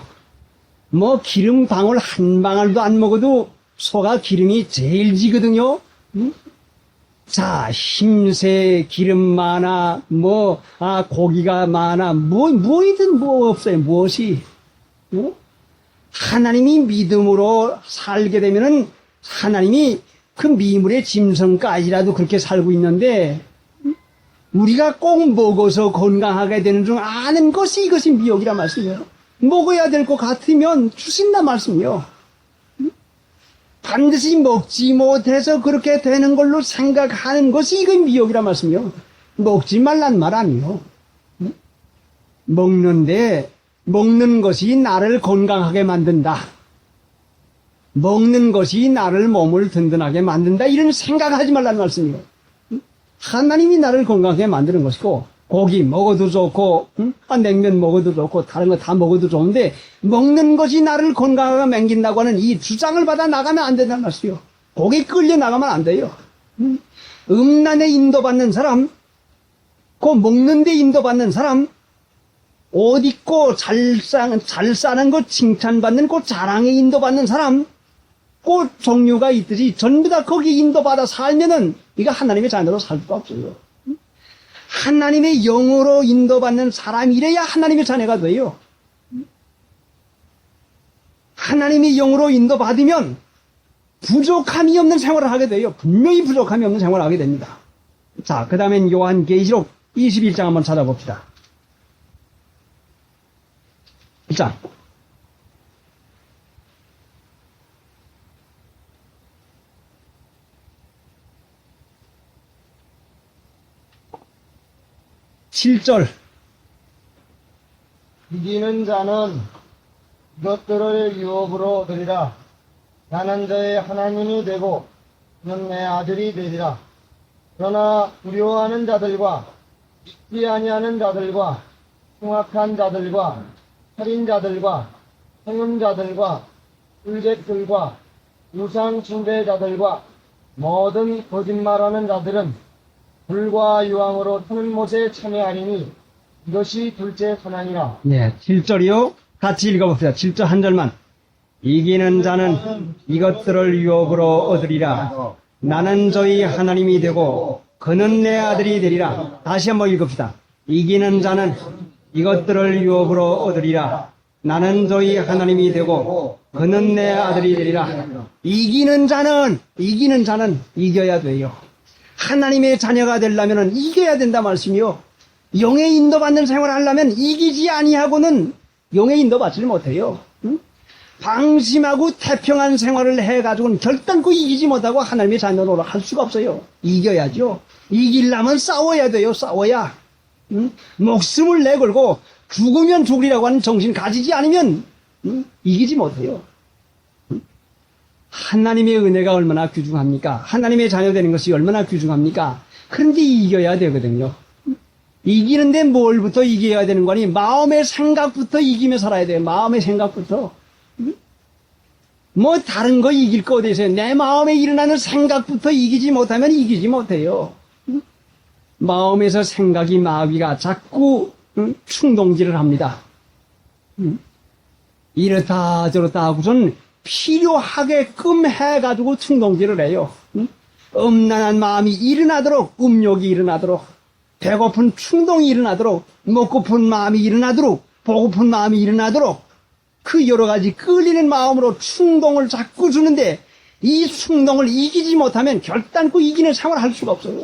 뭐 기름 방울 한 방울도 안 먹어도 소가 기름이 제일 지거든요. 응? 자, 힘세, 기름 많아, 고기가 많아, 뭐이든 없어요, 무엇이. 응? 하나님이 믿음으로 살게 되면은 하나님이 그 미물의 짐승까지라도 그렇게 살고 있는데, 우리가 꼭 먹어서 건강하게 되는 중 아는 것이 이것이 미혹이라 말씀이에요. 먹어야 될 것 같으면 주신다 말씀이요. 반드시 먹지 못해서 그렇게 되는 걸로 생각하는 것이 이건 미혹이라 말씀이요. 먹지 말란 말 아니요. 먹는 것이 나를 건강하게 만든다. 먹는 것이 나를 몸을 든든하게 만든다. 이런 생각하지 말란 말씀이요. 하나님이 나를 건강하게 만드는 것이고, 고기 먹어도 좋고, 냉면 먹어도 좋고, 다른 거 다 먹어도 좋은데, 먹는 것이 나를 건강하게 맹긴다고 하는 이 주장을 받아 나가면 안 된다는 말씀이요. 거기 끌려 나가면 안 돼요. 음란에 인도받는 사람, 먹는데 인도받는 사람, 옷 입고 잘 사는 것 칭찬받는 자랑에 인도받는 사람, 종류가 있듯이 전부 다 거기 인도받아 살면은 이거 하나님의 자녀로 살 수가 없어요. 하나님의 영으로 인도받는 사람이래야 하나님의 자녀가 돼요. 하나님의 영으로 인도받으면 부족함이 없는 생활을 하게 돼요. 분명히 부족함이 없는 생활을 하게 됩니다. 자, 그 다음엔 요한계시록 21장 한번 찾아봅시다. 1장. (7절)
이기는 자는 이것들을 유업으로 얻으리라. 나는 저의 하나님이 되고 그는 내 아들이 되리라. 그러나 두려워하는 자들과 믿지 아니하는 자들과 흉악한 자들과 살인자들과 행음자들과 불객들과 우상 숭배자들과 모든 거짓말하는 자들은 불과 유황으로 타는 못에 참여하리니 이것이 둘째 선악이라.
네, 7절이요. 같이 읽어봅시다. 7절 한 절만. 이기는 자는 이것들을 유업으로 얻으리라. 나는 저희 하나님이 되고 그는 내 아들이 되리라. 다시 한번 읽읍시다. 이기는 자는 이것들을 유업으로 얻으리라. 나는 저희 하나님이 되고 그는 내 아들이 되리라. 이기는 자는 이겨야 돼요. 하나님의 자녀가 되려면 이겨야 된다 말씀이요. 영의 인도받는 생활을 하려면 이기지 아니하고는 영의 인도받지를 못해요. 응? 방심하고 태평한 생활을 해가지고는 결단코 이기지 못하고 하나님의 자녀로 할 수가 없어요. 이겨야죠. 이기려면 싸워야 돼요. 싸워야. 응? 목숨을 내걸고 죽으면 죽으리라고 하는 정신 가지지 않으면 이기지 못해요. 하나님의 은혜가 얼마나 귀중합니까? 하나님의 자녀 되는 것이 얼마나 귀중합니까? 그런데 이겨야 되거든요. 이기는데 뭘부터 이겨야 되는 거니? 마음의 생각부터 이기며 살아야 돼요. 마음의 생각부터. 뭐 다른 거 이길 거 어디 있어요? 내 마음에 일어나는 생각부터 이기지 못하면 이기지 못해요. 마음에서 생각이 마귀가 자꾸 충동질을 합니다. 이렇다 저렇다 하고선 필요하게끔 해가지고 충동질을 해요. 음란한 마음이 일어나도록, 음욕이 일어나도록, 배고픈 충동이 일어나도록, 먹고픈 마음이 일어나도록, 보고픈 마음이 일어나도록, 그 여러 가지 끌리는 마음으로 충동을 자꾸 주는데, 이 충동을 이기지 못하면 결단코 이기는 생활을 할 수가 없어요.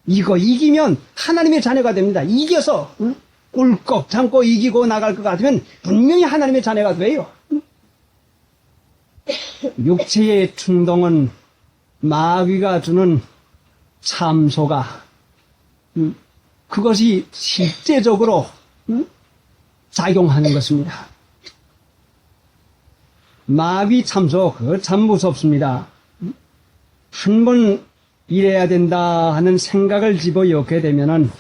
이거 이기면 하나님의 자녀가 됩니다. 이겨서 꿀꺽 참고 이기고 나갈 것 같으면 분명히 하나님의 자녀가 돼요. 육체의 충동은 마귀가 주는 참소가 그것이 실제적으로 작용하는 것입니다. 마귀 참소, 그거 참 무섭습니다. 한 번 이래야 된다 하는 생각을 집어넣게 되면은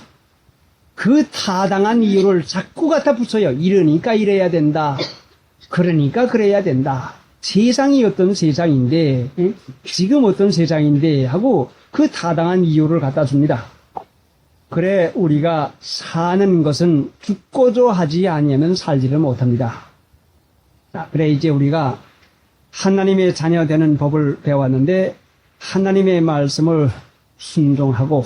그 타당한 이유를 자꾸 갖다 붙여요. 이러니까 이래야 된다. 그러니까 그래야 된다. 세상이 어떤 세상인데, 지금 어떤 세상인데 하고 그 타당한 이유를 갖다 줍니다. 그래 우리가 사는 것은 죽고자 하지 아니하면 살지를 못합니다. 자, 그래 이제 우리가 하나님의 자녀 되는 법을 배웠는데 하나님의 말씀을 순종하고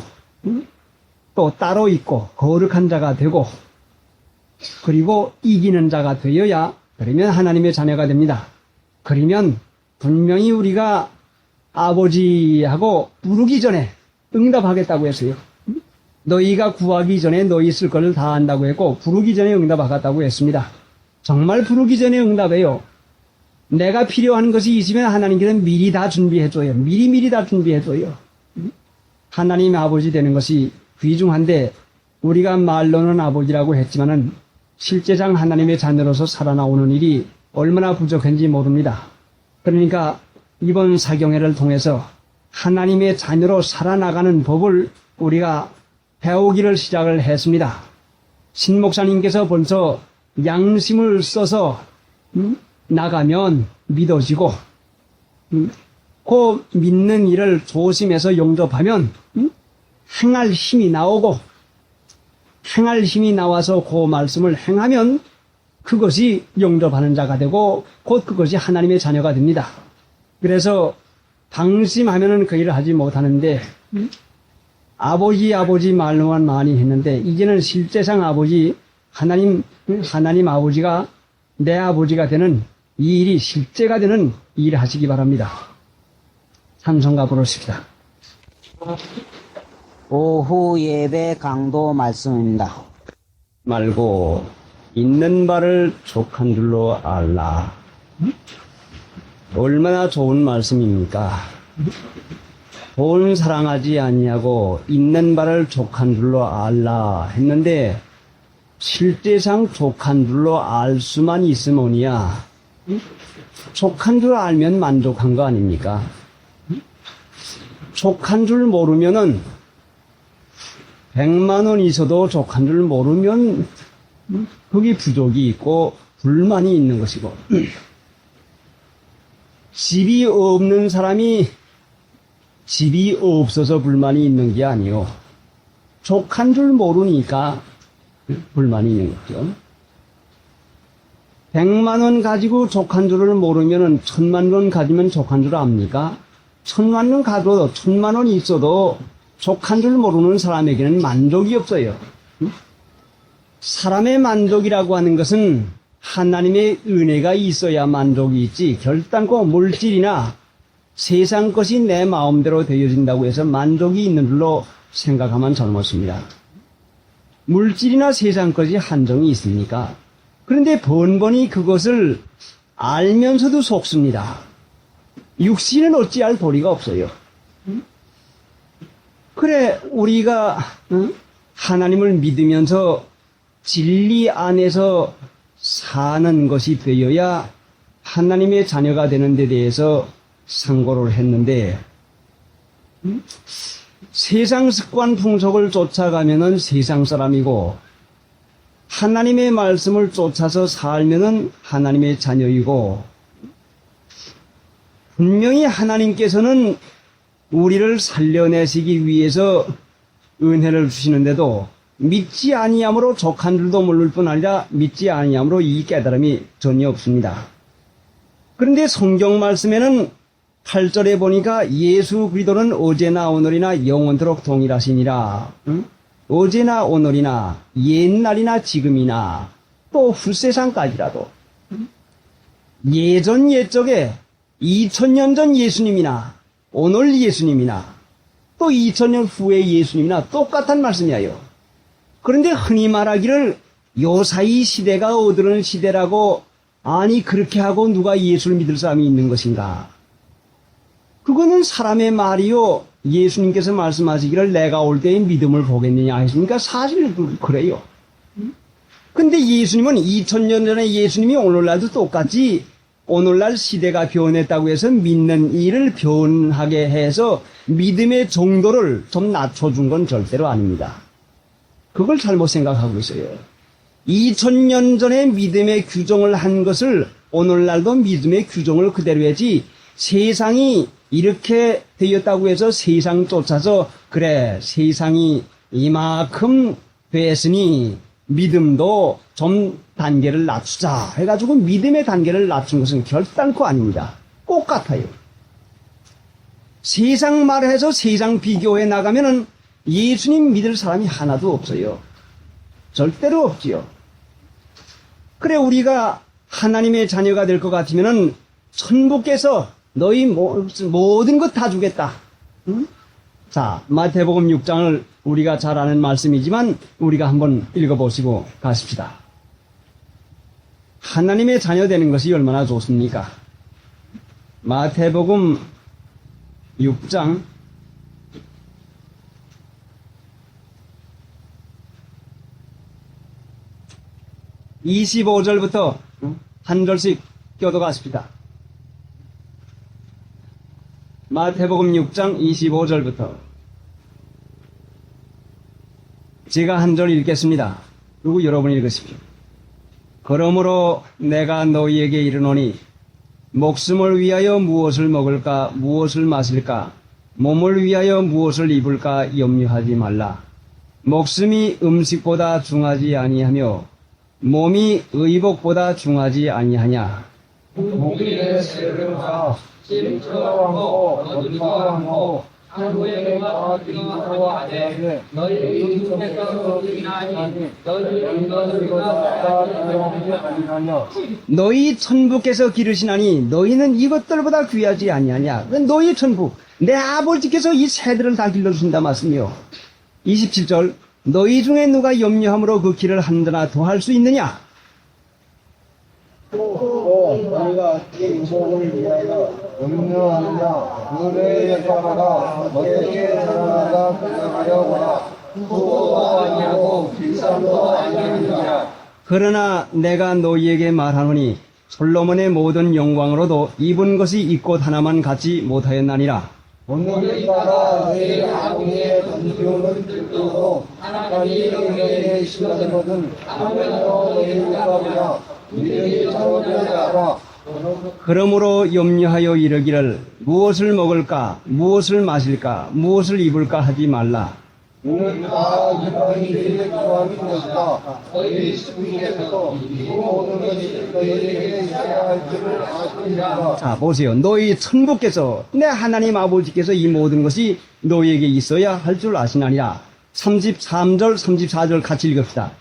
또 따로 있고 거룩한 자가 되고 그리고 이기는 자가 되어야 그러면 하나님의 자녀가 됩니다. 그러면 분명히 우리가 아버지하고 부르기 전에 응답하겠다고 했어요. 너희가 구하기 전에 너희 쓸 것을 다 한다고 했고 부르기 전에 응답하겠다고 했습니다. 정말 부르기 전에 응답해요. 내가 필요한 것이 있으면 하나님께서는 미리 다 준비해줘요. 미리 다 준비해줘요. 하나님 아버지 되는 것이 귀중한데 우리가 말로는 아버지라고 했지만은 실제상 하나님의 자녀로서 살아나오는 일이 얼마나 부족한지 모릅니다. 그러니까 이번 사경회를 통해서 하나님의 자녀로 살아나가는 법을 우리가 배우기를 시작을 했습니다. 신 목사님께서 벌써 양심을 써서 나가면 믿어지고 그 믿는 일을 조심해서 용접하면 행할 힘이 나오고 행할 힘이 나와서 그 말씀을 행하면 그것이 용접하는 자가 되고 곧 그것이 하나님의 자녀가 됩니다. 그래서 방심하면은 그 일을 하지 못하는데 아버지 말로만 많이 했는데 이제는 실제상 아버지 하나님 아버지가 내 아버지가 되는 이 일이 실제가 되는 일을 하시기 바랍니다. 찬송가 부르십시다.
오후 예배 강도 말씀입니다.
말고 있는 바를 족한 줄로 알라. 얼마나 좋은 말씀입니까? 돈 사랑하지 아니하고 있는 바를 족한 줄로 알라 했는데 실제상 족한 줄로 알 수만 있으면이야. 족한 줄 알면 만족한 거 아닙니까? 족한 줄 모르면은 100만 원 있어도 족한 줄 모르면 거기 부족이 있고 불만이 있는 것이고 집이 없는 사람이 집이 없어서 불만이 있는 게 아니요. 족한 줄 모르니까 불만이 있는 거죠. 100만 원 가지고 족한 줄을 모르면은 1000만 원 가지면 족한 줄 압니까? 1000만 원 가져도 1000만 원이 있어도 족한 줄 모르는 사람에게는 만족이 없어요. 사람의 만족이라고 하는 것은 하나님의 은혜가 있어야 만족이 있지 결단코 물질이나 세상 것이 내 마음대로 되어진다고 해서 만족이 있는 줄로 생각하면 잘못습니다. 물질이나 세상 것이 한정이 있습니까? 그런데 번번이 그것을 알면서도 속습니다. 육신은 어찌할 도리가 없어요. 그래 우리가 하나님을 믿으면서 진리 안에서 사는 것이 되어야 하나님의 자녀가 되는 데 대해서 상고를 했는데 세상 습관 풍속을 쫓아가면은 세상 사람이고 하나님의 말씀을 쫓아서 살면은 하나님의 자녀이고 분명히 하나님께서는 우리를 살려내시기 위해서 은혜를 주시는데도 믿지 아니함으로 족한 줄도 모를 뿐 아니라 믿지 아니함으로 이 깨달음이 전혀 없습니다. 그런데 성경 말씀에는 8절에 보니까 예수 그리스도는 어제나 오늘이나 영원토록 동일하시니라. 어제나 오늘이나 옛날이나 지금이나 또 후세상까지라도 예전 옛적에 2000년 전 예수님이나 오늘 예수님이나 또 2000년 후의 예수님이나 똑같은 말씀이에요. 그런데 흔히 말하기를 요사이 시대가 어두운 시대라고 아니 그렇게 하고 누가 예수를 믿을 사람이 있는 것인가? 그거는 사람의 말이요. 예수님께서 말씀하시기를 내가 올 때의 믿음을 보겠느냐 했으니까 사실 그래요. 근데 예수님은 2000년 전에 예수님이 오늘날도 똑같이 오늘날 시대가 변했다고 해서 믿는 일을 변하게 해서 믿음의 정도를 좀 낮춰준 건 절대로 아닙니다. 그걸 잘못 생각하고 있어요. 2000년 전에 믿음의 규정을 한 것을 오늘날도 믿음의 규정을 그대로 해야지, 세상이 이렇게 되었다고 해서 세상 쫓아서 그래 세상이 이만큼 됐으니 믿음도 좀 단계를 낮추자 해가지고 믿음의 단계를 낮춘 것은 결단코 아닙니다. 똑같아요. 세상 말해서 세상 비교해 나가면은 예수님 믿을 사람이 하나도 없어요. 절대로 없지요. 그래 우리가 하나님의 자녀가 될 것 같으면은 천부께서 너희 모든 것 다 주겠다. 응? 자, 마태복음 6장을 우리가 잘 아는 말씀이지만 우리가 한번 읽어보시고 가십시다. 하나님의 자녀 되는 것이 얼마나 좋습니까? 마태복음 6장 25절부터 한 절씩 껴도 가십시다. 마태복음 6장 25절부터 제가 한 절 읽겠습니다. 그리고 여러분이 읽으십시오. 그러므로 내가 너희에게 이르노니 목숨을 위하여 무엇을 먹을까 무엇을 마실까 몸을 위하여 무엇을 입을까 염려하지 말라. 목숨이 음식보다 중하지 아니하며 몸이 의복보다 중하지 아니하냐.
고기의 세르가 찜처왕고 어두왕고 한국에가 기도와 하되 너희 중에서 기나니 너희 아니하냐.
너희 천부께서 기르시나니 너희는 이것들보다 귀하지 아니하냐. 너희 천부 내 아버지께서 이 새들을 다 길러주신다 말씀이요. 27절 너희 중에 누가 염려함으로 그 길을 한드나 더할 수 있느냐.
또 우리가 이 유목을 위하여 염려하느냐. 의뢰에 따라가 어떻게 살아나가 생각하려거나 후보도 아니하고 비싼도 아니하느냐.
그러나 내가 너희에게 말하노니 솔로몬의 모든 영광으로도 입은 것이 이꽃 하나만 갖지 못하였나니라.
오늘에 따라 너희 아궁이의 던지오는 들도록 하나님이 너희에게 심어진 것은 아무래도 너희가 보라. 너희의 처음에 알아.
그러므로 염려하여 이르기를 무엇을 먹을까 무엇을 마실까 무엇을 입을까 하지 말라.
이는 다 이방인들의 구함인 것이다. 너희 주님께서 이 모든 것이 너희에게 있어야 할 줄을 아시니라.
자 보세요. 너희 천부께서 내 하나님 아버지께서 이 모든 것이 너희에게 있어야 할 줄 아시나니라. 33절 34절 같이 읽읍시다.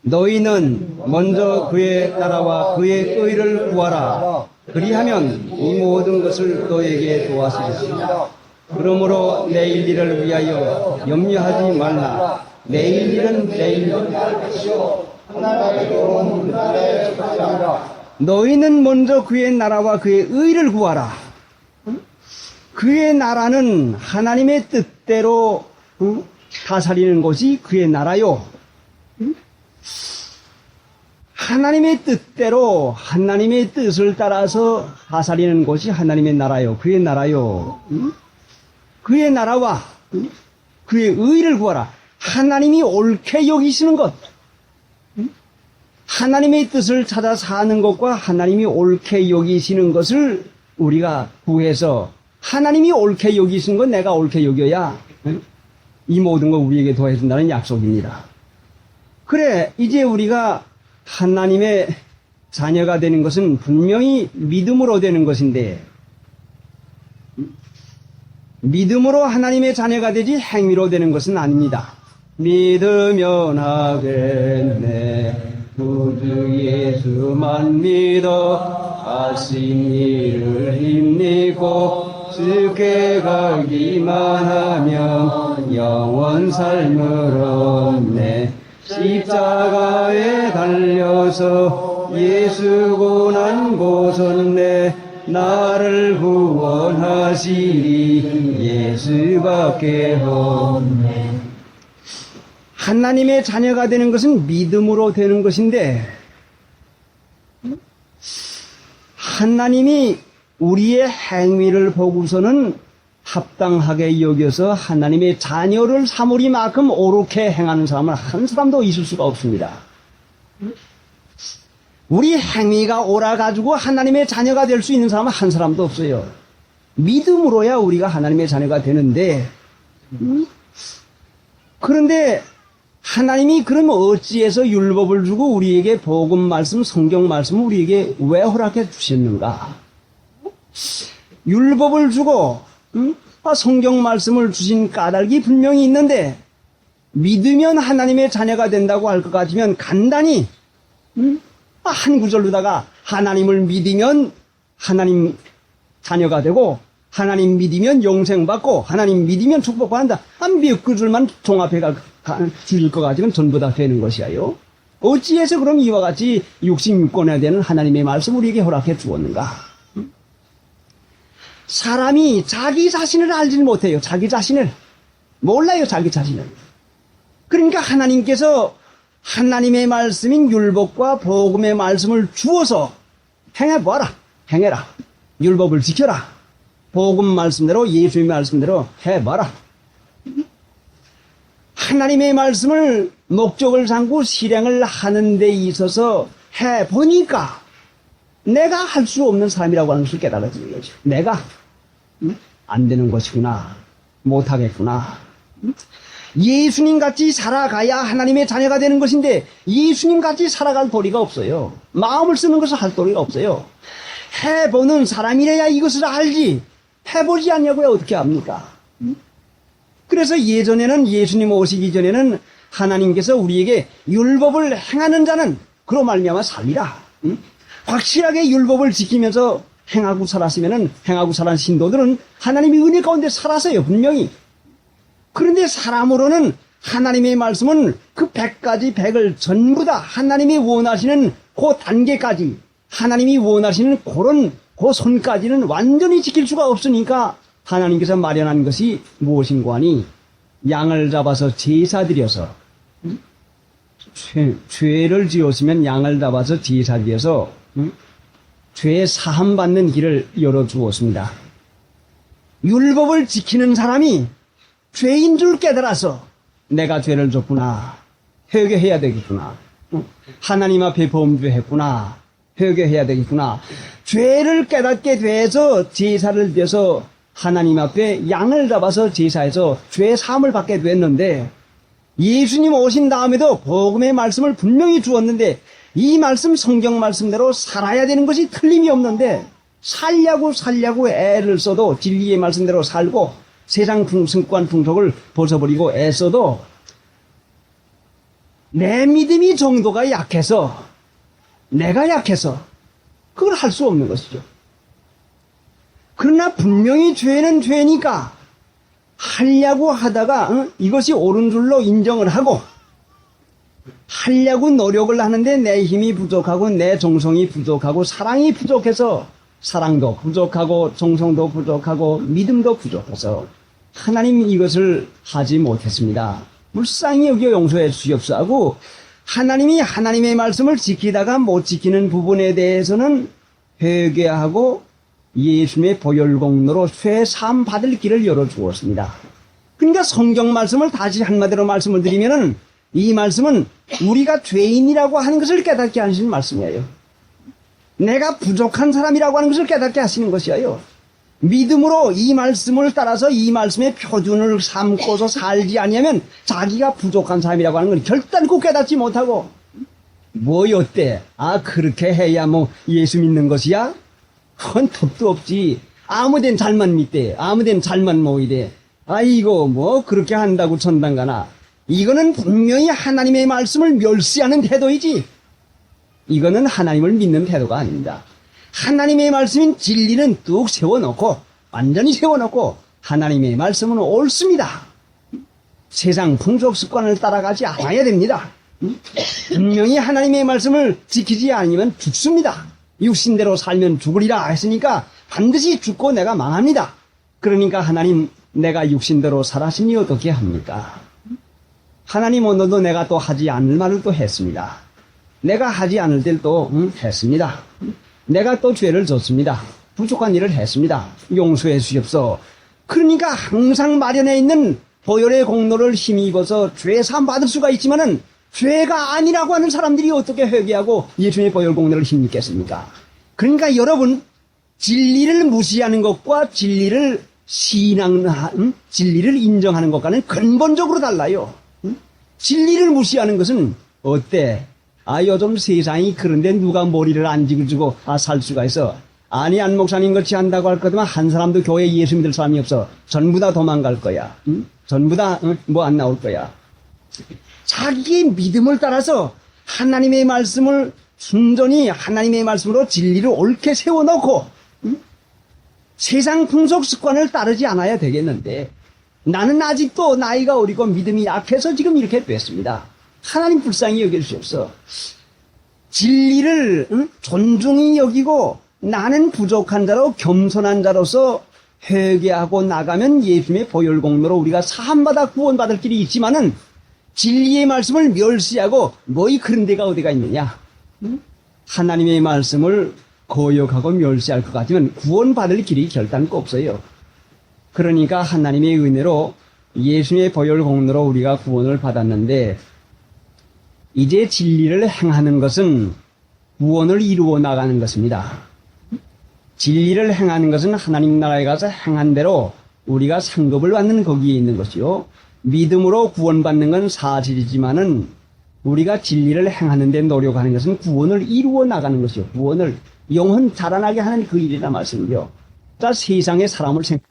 너희는 먼저 그의 나라와 그의 의를 구하라. 그리하면 이 모든 것을 너희에게 도와주리라. 그러므로 내일 일을 위하여 염려하지 말라. 내일 일은 내일 너희는 먼저 그의 나라와 그의 의를 구하라. 그의 나라는 하나님의 뜻대로 다스리는 것이 그의 나라요. 하나님의 뜻대로 하나님의 뜻을 따라서 다스리는 것이 하나님의 나라요. 그의 나라요. 그의 나라와 그의 의를 구하라. 하나님이 옳게 여기시는 것, 하나님의 뜻을 찾아 사는 것과 하나님이 옳게 여기시는 것을 우리가 구해서 하나님이 옳게 여기시는 건 내가 옳게 여겨야 이 모든 걸 우리에게 더해준다는 약속입니다. 그래 이제 우리가 하나님의 자녀가 되는 것은 분명히 믿음으로 되는 것인데 믿음으로 하나님의 자녀가 되지 행위로 되는 것은 아닙니다. 믿으면 하겠네. 구주 예수만 믿어 하신 일을 힘입고 쉽게 가기만 하면 영원 삶을 얻네. 십자가에 달려서 예수 고난 고선내 나를 구원하시리 예수밖에 없네. 하나님의 자녀가 되는 것은 믿음으로 되는 것인데 하나님이 우리의 행위를 보고서는 합당하게 여겨서 하나님의 자녀를 삼으리만큼 옳게 행하는 사람은 한 사람도 있을 수가 없습니다. 우리 행위가 옳아가지고 하나님의 자녀가 될 수 있는 사람은 한 사람도 없어요. 믿음으로야 우리가 하나님의 자녀가 되는데, 그런데 하나님이 그럼 어찌해서 율법을 주고 우리에게 복음 말씀, 성경 말씀을 우리에게 왜 허락해 주셨는가? 율법을 주고 성경 말씀을 주신 까닭이 분명히 있는데, 믿으면 하나님의 자녀가 된다고 할 것 같으면 간단히 한 구절로다가 하나님을 믿으면 하나님 자녀가 되고, 하나님 믿으면 영생받고, 하나님 믿으면 축복받는다. 몇 구절만 종합해 줄일 것 같으면 전부 다 되는 것이에요. 어찌해서 그럼 이와 같이 66권에 되는 하나님의 말씀 우리에게 허락해 주었는가? 사람이 자기 자신을 알지는 못해요. 자기 자신을. 몰라요, 자기 자신을. 그러니까 하나님께서 하나님의 말씀인 율법과 복음의 말씀을 주어서 행해보아라. 행해라. 율법을 지켜라. 복음 말씀대로, 예수의 말씀대로 해봐라. 하나님의 말씀을 목적을 삼고 실행을 하는 데 있어서 해보니까 내가 할 수 없는 사람이라고 하는 것을 깨달아지는 거죠. 내가 안 되는 것이구나. 못하겠구나. 예수님 같이 살아가야 하나님의 자녀가 되는 것인데 예수님 같이 살아갈 도리가 없어요. 마음을 쓰는 것을 할 도리가 없어요. 해보는 사람이래야 이것을 알지. 해보지 않냐고요. 어떻게 합니까? 그래서 예전에는, 예수님 오시기 전에는 하나님께서 우리에게 율법을 행하는 자는 그로 말미암아 살리라. 확실하게 율법을 지키면서 행하고 살았으면은, 행하고 살은 신도들은 하나님의 은혜 가운데 살았어요. 분명히. 그런데 사람으로는 하나님의 말씀은 그 100가지 100을 전부 다 하나님이 원하시는 그 단계까지, 하나님이 원하시는 그런 그 손까지는 완전히 지킬 수가 없으니까 하나님께서 마련한 것이 무엇인고 하니, 양을 잡아서 제사 드려서, 죄를 지었으면 양을 잡아서 제사 드려서 죄 사함 받는 길을 열어주었습니다. 율법을 지키는 사람이 죄인 줄 깨달아서 내가 죄를 졌구나, 회개해야 되겠구나, 하나님 앞에 범죄했구나, 회개해야 되겠구나, 죄를 깨닫게 돼서 제사를 드려서 하나님 앞에 양을 잡아서 제사해서 죄 사함을 받게 됐는데, 예수님 오신 다음에도 복음의 말씀을 분명히 주었는데 이 말씀, 성경 말씀대로 살아야 되는 것이 틀림이 없는데, 살려고 애를 써도 진리의 말씀대로 살고 세상 습관 풍속을 벗어버리고 애써도 내 믿음이 정도가 약해서, 내가 약해서 그걸 할 수 없는 것이죠. 그러나 분명히 죄는 죄니까 하려고 하다가 이것이 옳은 줄로 인정을 하고 하려고 노력을 하는데 내 힘이 부족하고 내 정성이 부족하고 사랑이 부족해서, 사랑도 부족하고 정성도 부족하고 믿음도 부족해서 하나님 이것을 하지 못했습니다. 불쌍히 여겨 용서해 주시옵소서. 하나님이 하나님의 말씀을 지키다가 못 지키는 부분에 대해서는 회개하고 예수님의 보혈공로로 죄 사함 받을 길을 열어주었습니다. 그러니까 성경 말씀을 다시 한마디로 말씀을 드리면은, 이 말씀은 우리가 죄인이라고 하는 것을 깨닫게 하시는 말씀이에요. 내가 부족한 사람이라고 하는 것을 깨닫게 하시는 것이에요. 믿음으로 이 말씀을 따라서 이 말씀의 표준을 삼고서 살지 않으면 자기가 부족한 사람이라고 하는 걸 결단코 깨닫지 못하고, 뭐 어때? 그렇게 해야 뭐 예수 믿는 것이야? 그건 턱도 없지. 아무데는 잘만 믿대. 아무데는 잘만 모이대. 이거 뭐 그렇게 한다고 천당 가나. 이거는 분명히 하나님의 말씀을 멸시하는 태도이지, 이거는 하나님을 믿는 태도가 아닙니다. 하나님의 말씀인 진리는 뚝 세워놓고, 완전히 세워놓고, 하나님의 말씀은 옳습니다. 세상 풍속 습관을 따라가지 않아야 됩니다. 분명히 하나님의 말씀을 지키지 않으면 죽습니다. 육신대로 살면 죽으리라 했으니까 반드시 죽고 내가 망합니다. 그러니까 하나님, 내가 육신대로 살았으니 어떻게 합니까? 하나님 오늘도 내가 또 하지 않을 말을 또 했습니다. 내가 하지 않을 때를 또 했습니다. 내가 또 죄를 졌습니다. 부족한 일을 했습니다. 용서해 주시옵소. 그러니까 항상 마련해 있는 보혈의 공로를 힘입어서 죄 사함 받을 수가 있지만은 죄가 아니라고 하는 사람들이 어떻게 회개하고 예수님의 보혈 공로를 힘입겠습니까? 그러니까 여러분, 진리를 무시하는 것과 진리를 진리를 인정하는 것과는 근본적으로 달라요. 진리를 무시하는 것은 어때? 요즘 세상이 그런데 누가 머리를 안 쥐고 살 수가 있어. 아니, 안 목사님 같이 한다고 할 거지만 한 사람도 교회에 예수 믿을 사람이 없어. 전부 다 도망갈 거야. 전부 다 뭐 안 나올 거야. 자기의 믿음을 따라서 하나님의 말씀을 순전히 하나님의 말씀으로 진리를 옳게 세워놓고 세상 풍속 습관을 따르지 않아야 되겠는데 나는 아직도 나이가 어리고 믿음이 약해서 지금 이렇게 됐습니다. 하나님 불쌍히 여겨주시옵소서. 진리를 존중히 여기고 나는 부족한 자로 겸손한 자로서 회개하고 나가면 예수님의 보혈 공로로 우리가 사함받아 구원받을 길이 있지만은 진리의 말씀을 멸시하고 뭐이 그런 데가 어디가 있느냐. 하나님의 말씀을 거역하고 멸시할 것 같으면 구원받을 길이 결단코 없어요. 그러니까 하나님의 은혜로 예수님의 보혈 공로로 우리가 구원을 받았는데 이제 진리를 행하는 것은 구원을 이루어 나가는 것입니다. 진리를 행하는 것은 하나님 나라에 가서 행한 대로 우리가 상급을 받는 거기에 있는 것이요. 믿음으로 구원받는 건 사실이지만은 우리가 진리를 행하는 데 노력하는 것은 구원을 이루어 나가는 것이요. 구원을 영혼 자라나게 하는 그 일이라 말씀이요. 자, 세상의 사람을 생각